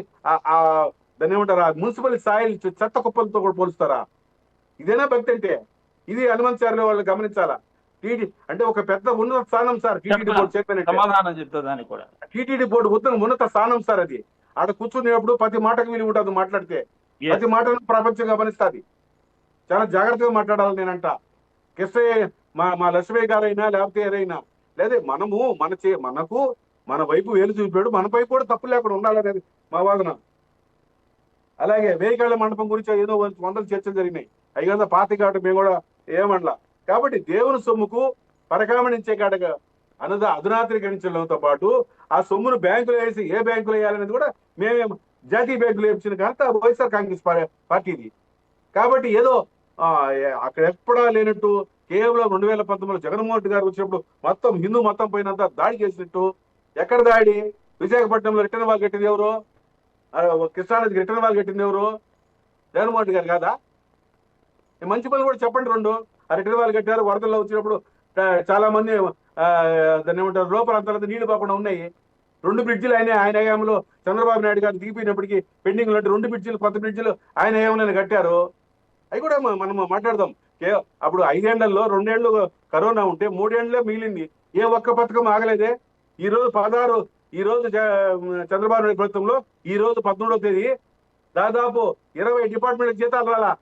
దాన్ని ఏమంటారు, ఆ మున్సిపల్ సాయిల్ చెత్త కుప్పలతో కూడా పోలుస్తారా? ఇదేనా భక్తి అంటే? ఇది హనుమంతాచార్యుల వాళ్ళు గమనించాలా. అంటే ఒక పెద్ద ఉన్నత స్థానం సార్ టీటీడీ బోర్డు చెప్పినట్టు. టీటీడీ బోర్డు ఉన్నత స్థానం సార్ అది. ఆడ కూర్చునేప్పుడు ప్రతి మాటకు విలువ ఉంటుంది, మాట్లాడితే ప్రతి మాటను ప్రపంచం గమనిస్తుంది. చాలా జాగ్రత్తగా మాట్లాడాలి. నేనంట కిష్టయ్య మా లక్ష్మయ్య గారైనా లేకపోతే ఏదైనా, లేదా మనకు మన వైపు వేలు చూపాడు, మన వైపు కూడా తప్పు లేకుండా ఉండాలనేది మా వాదన. అలాగే వేయికాళ్ళ మండపం గురించి ఏదో 100 చర్చలు జరిగినాయి. అవి కదా పాతికాట మేము కూడా ఏమనలా. కాబట్టి దేవుని సొమ్ముకు పరకామణించే కాడగా అదునాత్రీకరించడంతో పాటు ఆ సొమ్మును బ్యాంకులో వేసి ఏ బ్యాంకులో వేయాలనేది కూడా మేమే జాతీయ బ్యాంకులు వేపించిన ఘనత వైఎస్ఆర్ కాంగ్రెస్ పార్టీది. కాబట్టి ఏదో అక్కడ ఎప్పుడా లేనట్టు కేవలం 2019 జగన్మోహన్ రెడ్డి గారు వచ్చినప్పుడు మొత్తం హిందూ మొత్తం పైనంతా దాడి చేసినట్టు. ఎక్కడ దాడి? విశాఖపట్నంలో రిటర్న్ వాల్ కట్టింది ఎవరు? కృష్ణానదికి రిటర్న్ వాల్ కట్టింది ఎవరు? జగన్మోహన్ రెడ్డి గారు కాదా? మంచి పనులు కూడా చెప్పండి రెండు. ఆ రిటర్న్ వాల్ కట్టారు, వరదల్లో వచ్చినప్పుడు చాలా మంది దాన్ని ఏమంటారు లోపలంతా నీళ్లు పోకుండా ఉన్నాయి. 2 బ్రిడ్జిలు ఆయన హయాంలో చంద్రబాబు నాయుడు గారు దిగిపోయినప్పటికీ పెండింగ్ లో 2 బ్రిడ్జిలు కొత్త బ్రిడ్జిలు ఆయన హయాంలో కట్టారు. అవి కూడా మనం మాట్లాడదాం. అప్పుడు 5 ఏళ్లలో 2 ఏళ్ళు కరోనా ఉంటే 3 ఏళ్లే మిగిలింది. ఏ ఒక్క పథకం ఆగలేదే. ఈ రోజు 16 ఈ రోజు చంద్రబాబు నాయుడు ప్రభుత్వంలో ఈ రోజు 13వ తేదీ దాదాపు 20 డిపార్ట్మెంట్ జీతాలు రాలా.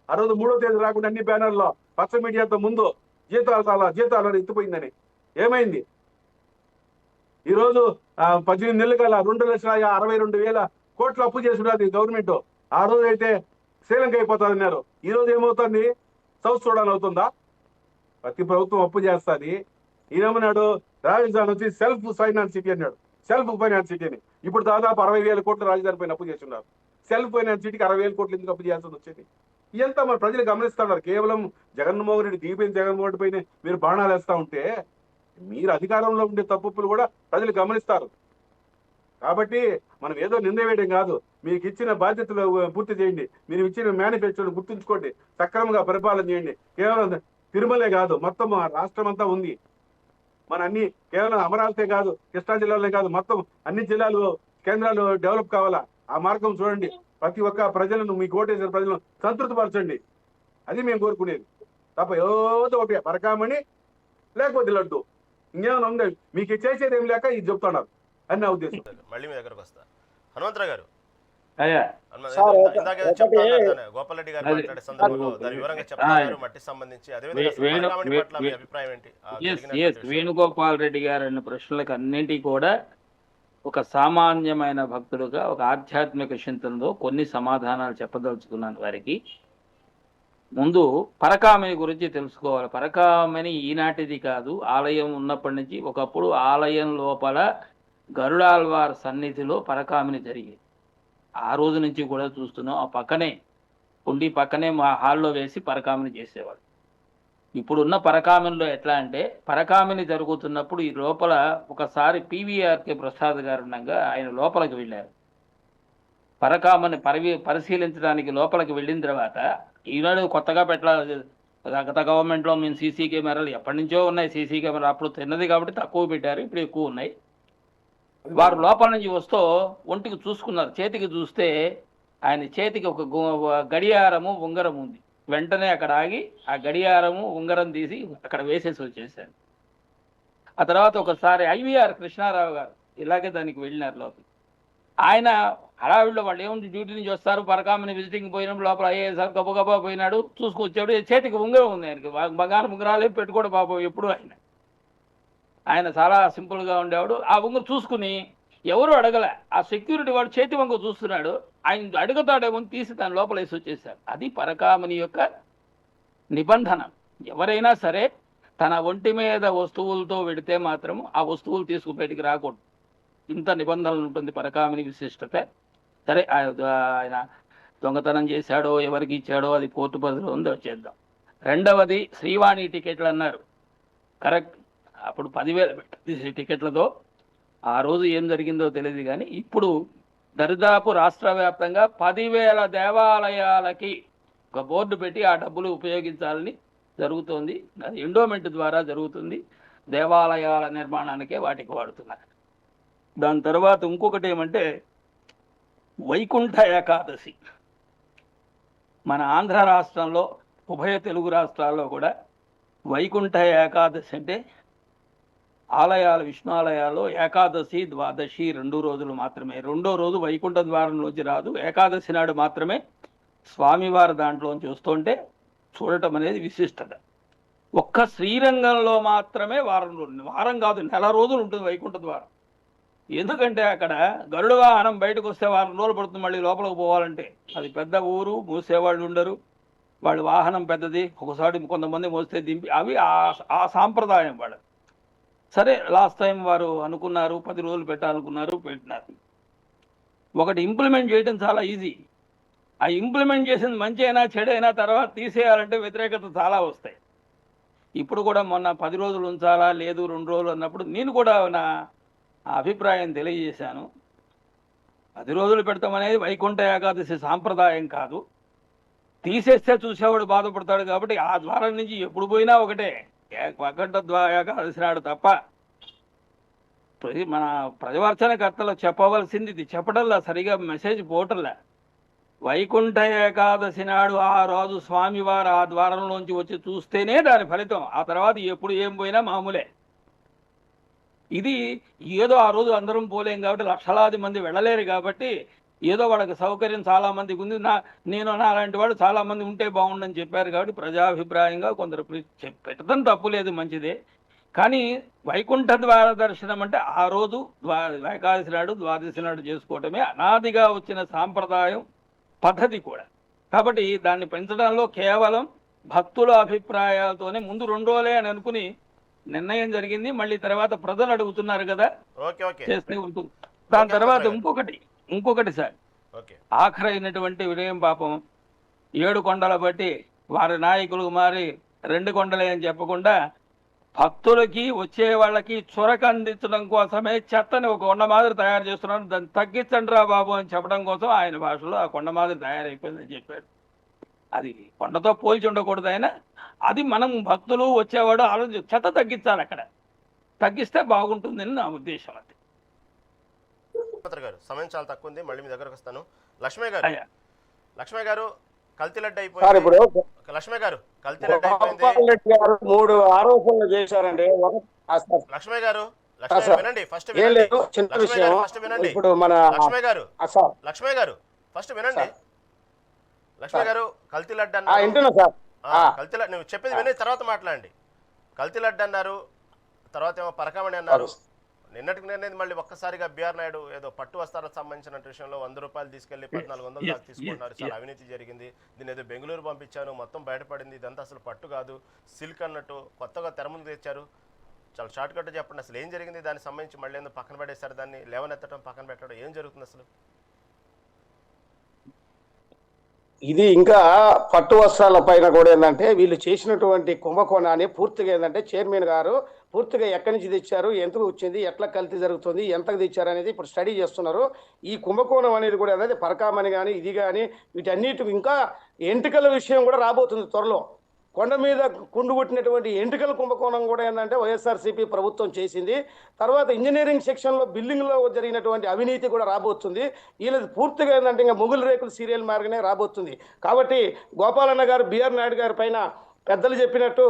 ఆ రోజు 3వ తేదీ రాకుండా అన్ని బ్యానర్లో పచ్చ మీడియాతో ముందు జీతాలు ఎత్తిపోయిందని. ఏమైంది? ఈ రోజు 18 నెలలు గల 2,62,000 కోట్లు అప్పు చేస్తున్నది గవర్నమెంట్. ఆ రోజు అయితే శ్రీలంక అయిపోతుంది అన్నారు. ఈ రోజు ఏమవుతుంది? సౌత్ సూడాన్ అవుతుందా? ప్రతి ప్రభుత్వం అప్పు చేస్తుంది. ఈయనేమన్నాడు? రాజధాని వచ్చి సెల్ఫ్ ఫైనాన్స్ సిటీ అన్నాడు. సెల్ఫ్ ఫైనాన్స్ సిటీ అని ఇప్పుడు దాదాపు 60,000 కోట్లు రాజధాని పైన అప్పు చేస్తున్నారు. సెల్ఫ్ ఫైనాన్స్ సిటీకి 60,000 కోట్లు ఎందుకు అప్పు చేయాల్సి వచ్చింది? ఇదంతా మన ప్రజలు గమనిస్తున్నారు. కేవలం జగన్మోహన్ రెడ్డి దీపేం జగన్మోహన్ రెడ్డి పైన మీరు బాణాలు వేస్తా ఉంటే మీరు అధికారంలో ఉండే తప్పులు కూడా ప్రజలు గమనిస్తారు. కాబట్టి మనం ఏదో నింద వేయడం కాదు. మీకు ఇచ్చిన బాధ్యతలు పూర్తి చేయండి. మీరు ఇచ్చిన మేనిఫెస్టోను గుర్తుంచుకోండి. సక్రమంగా పరిపాలన చేయండి. కేవలం తిరుమలే కాదు, మొత్తం రాష్ట్రం అంతా ఉంది. మన అన్ని కేవలం అమరావతి కాదు, కృష్ణా జిల్లాలోనే కాదు, మొత్తం అన్ని జిల్లాలు కేంద్రాలు డెవలప్ కావాలా. ఆ మార్గం చూడండి. ప్రతి ఒక్క ప్రజలను, మీకు ఓటేసిన ప్రజలను సంతృప్తిపరచండి. అది మేము కోరుకునేది తప్ప ఏదో ఒకటి పరకామణి లేకపోతే లడ్డు ఇంకేమైనా ఉంది. మీకు చేసేది ఏం లేక ఇది చెప్తున్నారు అని నా ఉద్దేశం. మళ్ళీ మీ దగ్గరకు వస్తా. హనుమంతరావు గారు, అయ్యా ఇందాక గోపాల్ రెడ్డి గారు మాట్లాడే సందర్భంలో దాని వివరంగా చెప్తారు మట్టికి సంబంధించి. అదేవిధంగా పట్ల మీ అభిప్రాయం ఏంటి? వేణుగోపాల్ రెడ్డి గారు అన్న ప్రశ్నలకు అన్నింటి కూడా ఒక సామాన్యమైన భక్తుడుగా ఒక ఆధ్యాత్మిక చింతనలో కొన్ని సమాధానాలు చెప్పదలుచుకున్నాను వారికి. ముందు పరకామణి గురించి తెలుసుకోవాలి. పరకామణి ఈనాటిది కాదు, ఆలయం ఉన్నప్పటి నుంచి. ఒకప్పుడు ఆలయం లోపల గరుడాల్వార్ సన్నిధిలో పరకామణి జరిగేది. ఆ రోజు నుంచి కూడా చూస్తున్నాం. ఆ పక్కనే ఉండి పక్కనే మా హాల్లో వేసి పరకామణి చేసేవాడు. ఇప్పుడున్న పరకామణిలో ఎట్లా అంటే, పరకామణి జరుగుతున్నప్పుడు ఈ లోపల ఒకసారి పివిఆర్కే ప్రసాద్ గారు ఉండగా ఆయన లోపలికి వెళ్ళారు. పరకామణి పరిశీలించడానికి లోపలికి వెళ్ళిన తర్వాత, ఈనాడు కొత్తగా పెట్టాలి, గత గవర్నమెంట్లో మేము సీసీ కెమెరాలు ఎప్పటి నుంచో ఉన్నాయి. సీసీ కెమెరా అప్పుడు తిన్నది కాబట్టి తక్కువ పెట్టారు, ఇప్పుడు ఎక్కువ ఉన్నాయి. వారు లోపల నుంచి వస్తూ ఒంటికి చూసుకున్నారు. చేతికి చూస్తే ఆయన చేతికి ఒక గడియారము ఉంగరం ఉంది. వెంటనే అక్కడ ఆగి ఆ గడియారము ఉంగరం తీసి అక్కడ వేసేసి వచ్చేసారు. ఆ తర్వాత ఒకసారి ఐవీఆర్ కృష్ణారావు గారు ఇలాగే దానికి వెళ్ళినారు లోపల. ఆయన హడావిడిలో వాళ్ళు ఏముంది డ్యూటీ నుంచి వస్తారు, పరకామణి విజిటింగ్ పోయినప్పుడు లోపల ఐఏఎస్ఆర్ గబగబా పోయినాడు, చూసుకొచ్చాడు. చేతికి ఉంగరం ఉంది ఆయనకి. బంగారం ఉంగరాలే పెట్టుకోడు పాపం ఎప్పుడు. ఆయన చాలా సింపుల్గా ఉండేవాడు. ఆ ఉంగరం చూసుకుని ఎవరు అడగలే. ఆ సెక్యూరిటీ వాడు చేతి వంక చూస్తున్నాడు. ఆయన అడుగుతాడేమో తీసి తన లోపల వేసి వచ్చేసాడు. అది పరకామణి యొక్క నిబంధన. ఎవరైనా సరే తన ఒంటి మీద వస్తువులతో వెడితే మాత్రం ఆ వస్తువులు తీసుకుబయటికి రాకూడదు. ఇంత నిబంధనలు ఉంటుంది పరకామణి విశిష్టత. సరే, ఆయన దొంగతనం చేశాడో ఎవరికి ఇచ్చాడో అది కోర్టు పరిధిలో ఉందో చేద్దాం. రెండవది శ్రీవాణి టికెట్లు అన్నారు. కరెక్ట్. అప్పుడు 10,000 పెట్టింది టికెట్లతో. ఆ రోజు ఏం జరిగిందో తెలియదు కానీ ఇప్పుడు దరిదాపు రాష్ట్ర వ్యాప్తంగా 10,000 దేవాలయాలకి ఒక బోర్డు పెట్టి ఆ డబ్బులు ఉపయోగించాలని జరుగుతోంది. అది ఎండోమెంట్ ద్వారా జరుగుతుంది. దేవాలయాల నిర్మాణానికే వాటికి వాడుతున్నారు. దాని తర్వాత ఇంకొకటి ఏమంటే వైకుంఠ ఏకాదశి. మన ఆంధ్ర రాష్ట్రంలో, ఉభయ తెలుగు రాష్ట్రాల్లో కూడా వైకుంఠ ఏకాదశి అంటే ఆలయాలు, విష్ణు ఆలయాల్లో ఏకాదశి, ద్వాదశి 2 రోజులు మాత్రమే. 2వ రోజు వైకుంఠ ద్వారంలోంచి రాదు. ఏకాదశి నాడు మాత్రమే స్వామివారి దాంట్లోంచి వస్తుంటే చూడటం అనేది విశిష్టత. ఒక్క శ్రీరంగంలో మాత్రమే వారం కాదు, నెల రోజులు ఉంటుంది వైకుంఠ ద్వారం. ఎందుకంటే అక్కడ గరుడ వాహనం బయటకు వస్తే 1 వారం రోజులు పడుతుంది మళ్ళీ లోపలికి పోవాలంటే. అది పెద్ద ఊరు, మూసేవాళ్ళు ఉండరు. వాళ్ళు వాహనం పెద్దది, ఒకసారి కొంతమంది మోస్తే దింపి, అవి ఆ సాంప్రదాయం వాడు. సరే, లాస్ట్ టైం వారు అనుకున్నారు 10 రోజులు పెట్టాలనుకున్నారు, పెట్టినారు. ఒకటి ఇంప్లిమెంట్ చేయడం చాలా ఈజీ. ఆ ఇంప్లిమెంట్ చేసింది మంచి అయినా చెడు అయినా తర్వాత తీసేయాలంటే వ్యతిరేకత చాలా వస్తాయి. ఇప్పుడు కూడా మొన్న 10 రోజులు ఉంచాలా లేదు 2 రోజులు అన్నప్పుడు నేను కూడా నా అభిప్రాయం తెలియజేశాను. 10 రోజులు పెడతామనేది వైకుంఠ ఏకాదశి సాంప్రదాయం కాదు. తీసేస్తే చూసేవాడు బాధపడతాడు కాబట్టి ఆ ద్వారం నుంచి ఎప్పుడు పోయినా ఒకటే, వైకుంఠ ఏకాదశి నాడు తప్ప. మన ప్రజావర్చనకర్తలు చెప్పవలసింది ఇది చెప్పడంలా, సరిగా మెసేజ్ పోవటంలా. వైకుంఠ ఏకాదశి నాడు ఆ రోజు స్వామివారు ఆ ద్వారంలోంచి వచ్చి చూస్తేనే దాని ఫలితం. ఆ తర్వాత ఎప్పుడు ఏం పోయినా మామూలే. ఇది ఏదో ఆ రోజు అందరం పోలేం కాబట్టి, లక్షలాది మంది వెళ్ళలేరు కాబట్టి ఏదో వాళ్ళకి సౌకర్యం చాలా మందికి ఉంది, నేను అలాంటి వాడు చాలా మంది ఉంటే బాగుండని చెప్పారు కాబట్టి ప్రజాభిప్రాయంగా కొందరు పెట్టడం తప్పు లేదు, మంచిదే. కానీ వైకుంఠ ద్వార దర్శనం అంటే ఆ రోజు ఏకాదశి నాడు ద్వాదశి నాడు చేసుకోవటమే అనాదిగా వచ్చిన సాంప్రదాయం, పద్ధతి కూడా. కాబట్టి దాన్ని పెంచడంలో కేవలం భక్తుల అభిప్రాయాలతోనే ముందు 2 రోజులే అని అనుకుని నిర్ణయం జరిగింది. మళ్ళీ తర్వాత ప్రజలు అడుగుతున్నారు కదా, చేస్తే ఉంటుంది. దాని తర్వాత ఇంకొకటి సార్, ఆఖరైనటువంటి వినయం పాపం 7 కొండల బట్టి వారి నాయకులు మారి 2 కొండలే అని చెప్పకుండా భక్తులకి వచ్చే వాళ్ళకి చొరక అందించడం కోసమే చెత్తని ఒక కొండ మాదిరి తయారు చేస్తున్నారు, దాన్ని తగ్గించండి రా బాబు అని చెప్పడం కోసం ఆయన భాషలో ఆ కొండ మాదిరి తయారైపోయిందని చెప్పాడు. అది కొండతో పోల్చి ఉండకూడదు ఆయన. అది మనం భక్తులు వచ్చేవాడు ఆలోచన చెత్త తగ్గించాలి, అక్కడ తగ్గిస్తే బాగుంటుందని నా ఉద్దేశం. అది గారు సమయం చాలా తక్కువ ఉంది, మళ్ళీ మీ దగ్గరకు వస్తాను. లక్ష్మయ్య గారు కల్తీ లడ్డు అయిపోయింది. ఇప్పుడు లక్ష్మయ్య గారు కల్తీ లడ్డు అయిపోయింది. 3 ఆరోపణలు చేశారండి. లక్ష్మయ్య గారు వినండి, ఫస్ట్ వినండి. ఇప్పుడు మన లక్ష్మయ్య గారు ఫస్ట్ వినండి. లక్ష్మయ్య గారు కల్తీ లడ్డు అన్నారు, కల్తీ లడ్డు నువ్వు చెప్పేది విని తర్వాత మాట్లాడండి. కల్తీ లడ్డు అన్నారు, తర్వాత ఏమో పరకామణి అన్నారు. నిన్నటికి నేనేది మళ్ళీ ఒక్కసారిగా బిఆర్ నాయుడు ఏదో పట్టు వస్త్రాలకు సంబంధించిన విషయంలో 100 రూపాయలు తీసుకెళ్లి 1400 దాకా తీసుకున్నారు, చాలా అవినీతి జరిగింది, దీని ఏదో బెంగళూరు పంపించాను మొత్తం బయటపడింది, ఇదంతా అసలు పట్టు కాదు సిల్క్ అన్నట్టు కొత్తగా తెర ముందు తెచ్చారు. చాలా షార్ట్ కట్ చెప్పండి, అసలు ఏం జరిగింది, దానికి సంబంధించి మళ్ళీ ఏదో పక్కన పడేశారు, దాన్ని లేవనెత్తడం పక్కన పెట్టడం ఏం జరుగుతుంది అసలు? ఇది ఇంకా పట్టు వస్త్రాల పైన కూడా ఏంటంటే వీళ్ళు చేసినటువంటి కుంభకోణాన్ని పూర్తిగా ఏంటంటే చైర్మన్ గారు పూర్తిగా ఎక్కడి నుంచి తెచ్చారు, ఎంతకు వచ్చింది, ఎట్లా కల్తీ జరుగుతుంది, ఎంతకు తెచ్చారు అనేది ఇప్పుడు స్టడీ చేస్తున్నారు. ఈ కుంభకోణం అనేది కూడా ఏంటంటే పరకామణి కానీ ఇది కానీ వీటన్నిటి ఇంకా ఎంటికల విషయం కూడా రాబోతుంది త్వరలో. కొండ మీద కుండు కొట్టినటువంటి ఎంటికల కుంభకోణం కూడా ఏంటంటే వైఎస్ఆర్సీపీ ప్రభుత్వం చేసింది. తర్వాత ఇంజనీరింగ్ సెక్షన్లో బిల్డింగ్లో జరిగినటువంటి అవినీతి కూడా రాబోతుంది. వీళ్ళది పూర్తిగా ఏంటంటే ఇంకా మొగులు రేకులు సీరియల్ మార్గనే రాబోతుంది. కాబట్టి గోపాలన్న గారు బిఆర్ నాయుడు గారి పైన పెద్దలు చెప్పినట్టు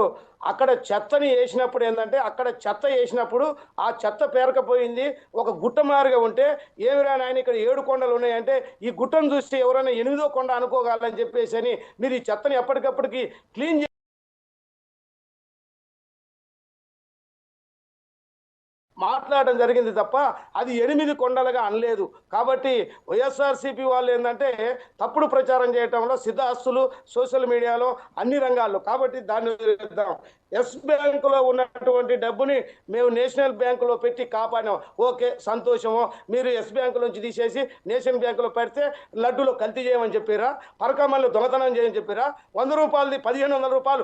అక్కడ చెత్తని వేసినప్పుడు ఏంటంటే అక్కడ చెత్త వేసినప్పుడు ఆ చెత్త పేరకపోయింది ఒక గుట్ట మారుగా ఉంటే ఏమిరా నాయన ఇక్కడ 7 కొండలు ఉన్నాయంటే ఈ గుట్టను చూస్తే ఎవరైనా 8వ కొండ అనుకోగలని చెప్పేసి అని మీరు ఈ చెత్తని ఎప్పటికప్పటికి క్లీన్ మాట్లాడడం జరిగింది తప్ప అది 8 కొండలుగా అనలేదు. కాబట్టి వైఎస్ఆర్సీపీ వాళ్ళు ఏంటంటే తప్పుడు ప్రచారం చేయటంలో సిద్ధాస్తులు సోషల్ మీడియాలో అన్ని రంగాల్లో. కాబట్టి దాన్ని ఎస్ బ్యాంకులో ఉన్నటువంటి డబ్బుని మేము నేషనల్ బ్యాంకులో పెట్టి కాపాడాం, ఓకే సంతోషము. మీరు ఎస్ బ్యాంకు నుంచి తీసేసి నేషనల్ బ్యాంకులో పెడితే లడ్డూలో కల్తీ చేయమని చెప్పారా, పరకామణిలో దొంగతనం చేయమని చెప్పారా, 100 రూపాయలది 1500 రూపాయలు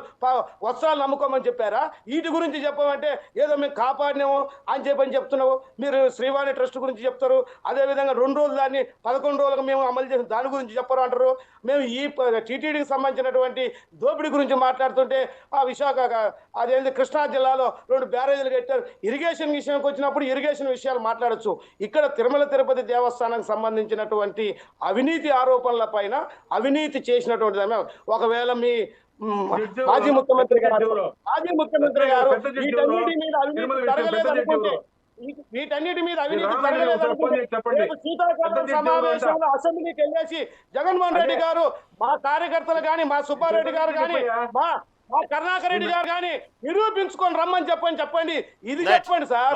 వస్త్రాలు నమ్ముకోమని చెప్పారా? వీటి గురించి చెప్పమంటే ఏదో మేము కాపాడినాము అని చెప్పని చెప్తున్నావు. మీరు శ్రీవాణి ట్రస్ట్ గురించి చెప్తారు, అదేవిధంగా 2 రోజులు దాన్ని 11 రోజులకు మేము అమలు చేసిన దాని గురించి చెప్పరు అంటారు. మేము ఈ టీటీడీకి సంబంధించినటువంటి దోపిడీ గురించి మాట్లాడుతుంటే ఆ విశాఖ అదేంటి కృష్ణా జిల్లాలో 2 బ్యారేజీలు కట్టారు. ఇరిగేషన్ విషయానికి వచ్చినప్పుడు ఇరిగేషన్ విషయాలు మాట్లాడచ్చు. ఇక్కడ తిరుమల తిరుపతి దేవస్థానానికి సంబంధించినటువంటి అవినీతి ఆరోపణల పైన అవినీతి చేసినటువంటి ఒకవేళ మీ మాజీ ముఖ్యమంత్రి గారు వీటన్నిటి మీద అవినీతి జరగలేదు. శీతాకాలం సమావేశంలో అసెంబ్లీకి వెళ్ళేసి జగన్మోహన్ రెడ్డి గారు మా కార్యకర్తలు కానీ మా సుబ్బారెడ్డి గారు కానీ మా కరుణాకర్ రెడ్డి గారు కానీ నిరూపించుకొని రమ్మని చెప్పండి. ఇది చెప్పండి సార్.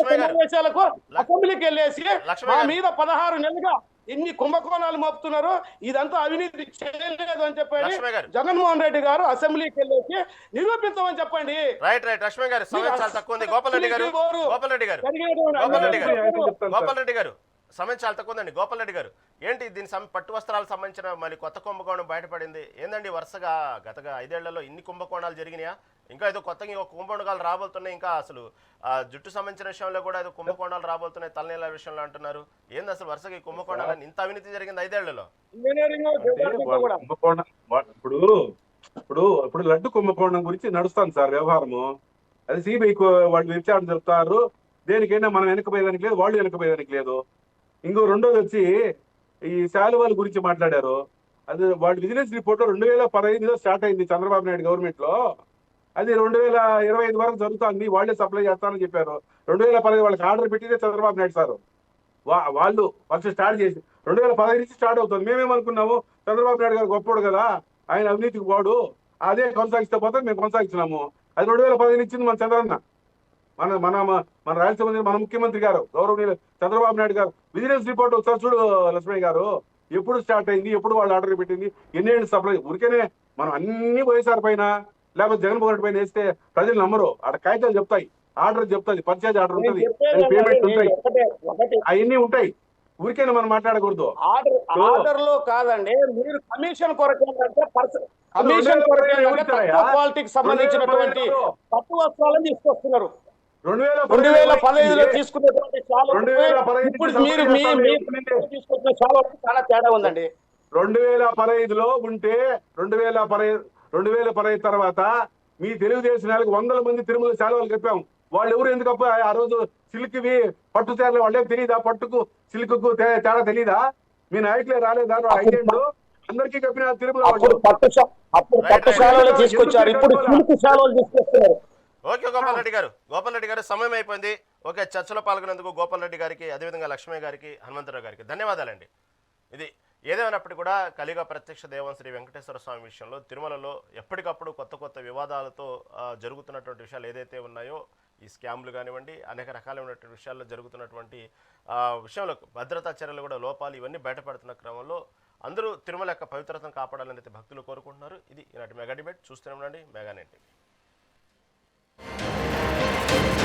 సమావేశాలకు అసెంబ్లీకి వెళ్ళేసి మా మీద 16 నెలలుగా ఇన్ని కుంభకోణాలు మోపుతున్నారు, ఇదంతా అవినీతి చేయలేదు అని చెప్పని లక్ష్మయ్య గారు జగన్మోహన్ రెడ్డి గారు అసెంబ్లీకి వెళ్ళేసి నిరూపించమని చెప్పండి. రైట్ లక్ష్మయ్య గారు సమయం చాలా తక్కువ ఉంది. గోపాల్ రెడ్డి గారు గోపాల్ రెడ్డి గారు సమయం చాలా తక్కువ ఉందండి. గోపాల్ రెడ్డి గారు ఏంటి దీని పట్టు వస్త్రాలకు సంబంధించిన మరి కొత్త కుంభకోణం బయటపడింది ఏందండి? వరుసగా గత 5 ఏళ్లలో ఇన్ని కుంభకోణాలు జరిగినాయా? ఇంకా ఏదో కొత్తగా ఇంకో కుంభకోణాలు రాబోతున్నాయి. ఇంకా అసలు జుట్టు సంబంధించిన విషయంలో కూడా ఏదో కుంభకోణాలు రాబోతున్నాయి, తలనీళ్ళ విషయంలో అంటున్నారు. ఏంది అసలు వరుసగా ఈ కుంభకోణాలు ఇంత అవినీతి జరిగింది 5 ఏళ్లలో? కుంభకోణం ఇప్పుడు లడ్డు కుంభకోణం గురించి నడుస్తాను సార్ వ్యవహారము. అది సిబిఐ వాళ్ళు విచారణ జరుపుతారు. దేనికైనా మనం వెనకపోయేదానికి లేదు, వాళ్ళు వెనకపోయేదానికి లేదు. ఇంకో రెండోది వచ్చి ఈ శాలువాల గురించి మాట్లాడారు. అది వాళ్ళ విజిలెన్స్ రిపోర్ట్ 2015లో స్టార్ట్ అయింది చంద్రబాబు నాయుడు గవర్నమెంట్ లో. అది 2025 వరకు జరుగుతుంది, వాళ్ళే సప్లై చేస్తారని చెప్పారు. 2015 వాళ్ళకి ఆర్డర్ పెట్టిదే చంద్రబాబు నాయుడు సార్. వాళ్ళు ఫస్ట్ స్టార్ట్ చేసి 2015 నుంచి స్టార్ట్ అవుతుంది. మేమేమనుకున్నాము, చంద్రబాబు నాయుడు గారు గొప్పడు కదా, ఆయన అవినీతికి పోడు, అదే కొనసాగిస్తే పోతే మేము కొనసాగిస్తున్నాము. అది 2015 ఇచ్చింది మన చంద్రన్న, మన మన మన రాజ్యసభ మన ముఖ్యమంత్రి గారు గౌరవనీయులు చంద్రబాబు నాయుడు గారు. విజిలెన్స్ రిపోర్ట్ ఒకసారి చూడు లక్ష్మయ్య గారు, ఎప్పుడు స్టార్ట్ అయింది, ఎప్పుడు వాళ్ళు ఆర్డర్ పెట్టింది, ఎన్నేళ్ళు సప్లై. ఊరికేనే మనం అన్ని వైఎస్ఆర్ పైన లేకపోతే జగన్మోహన్ రెడ్డి పైన వేస్తే ప్రజలు నమ్మరు. అక్కడ కాగితాలు చెప్తాయి, ఆర్డర్ చెప్తాది, పర్చేజ్ ఆర్డర్ ఉంటుంది, పేమెంట్ ఉంటాయి, అవన్నీ ఉంటాయి. ఊరికేనే మనం మాట్లాడకూడదు. ఆర్డర్ లో కాదండి, మీరు కమిషన్ కొరకు కమిషన్ క్వాలిటీకి సంబంధించినటువంటి పట్టు వస్త్రాలను తీసుకొస్తున్నారు. 2015లో తీసుకున్నటువంటి ఇప్పుడు మీరు తీసుకొచ్చిన చాలా చాలా తేడా ఉందండి. 2015లో ఉంటే 2015 తర్వాత మీ తెలుగుదేశం 100 మంది తిరుమల శాలువాలు కప్పాం. వాళ్ళు ఎవరు ఎందుకు కప్ప ఆ రోజు సిల్క్వి పట్టు చీరలు వాళ్ళేం తెలియదా? పట్టుకు సిల్క్ తేడా తెలీదా? మీ నాయకులే రాలేదా 5 ఏళ్ళు? అందరికీ కప్పిన తిరుమల తీసుకొచ్చారు, ఇప్పుడు సిల్క్ శాలువాలు తీసుకొస్తున్నారు. ఓకే గోపాల్ రెడ్డి గారు సమయం అయిపోయింది. ఓకే, చర్చలో పాల్గొనేందుకు గోపాల్ రెడ్డి గారికి, అదేవిధంగా లక్ష్మయ్య గారికి, హనుమంతరావు గారికి ధన్యవాదాలండి. ఇది ఏదేమైనప్పటికీ కూడా కలియుగ ప్రత్యక్ష దేవం శ్రీ వెంకటేశ్వర స్వామి విషయంలో తిరుమలలో ఎప్పటికప్పుడు కొత్త వివాదాలతో జరుగుతున్నటువంటి విషయాలు ఏదైతే ఉన్నాయో, ఈ స్కామ్లు కానివ్వండి, అనేక రకాలైనటువంటి విషయాల్లో జరుగుతున్నటువంటి విషయంలో భద్రతా చర్యలు కూడా లోపాలు ఇవన్నీ బయటపడుతున్న క్రమంలో అందరూ తిరుమల యొక్క పవిత్రతను కాపాడాలని అయితే భక్తులు కోరుకుంటున్నారు. ఇది ఈనాటి మెగా డిబేట్. చూస్తూనే ఉండండి మెగా నెట్.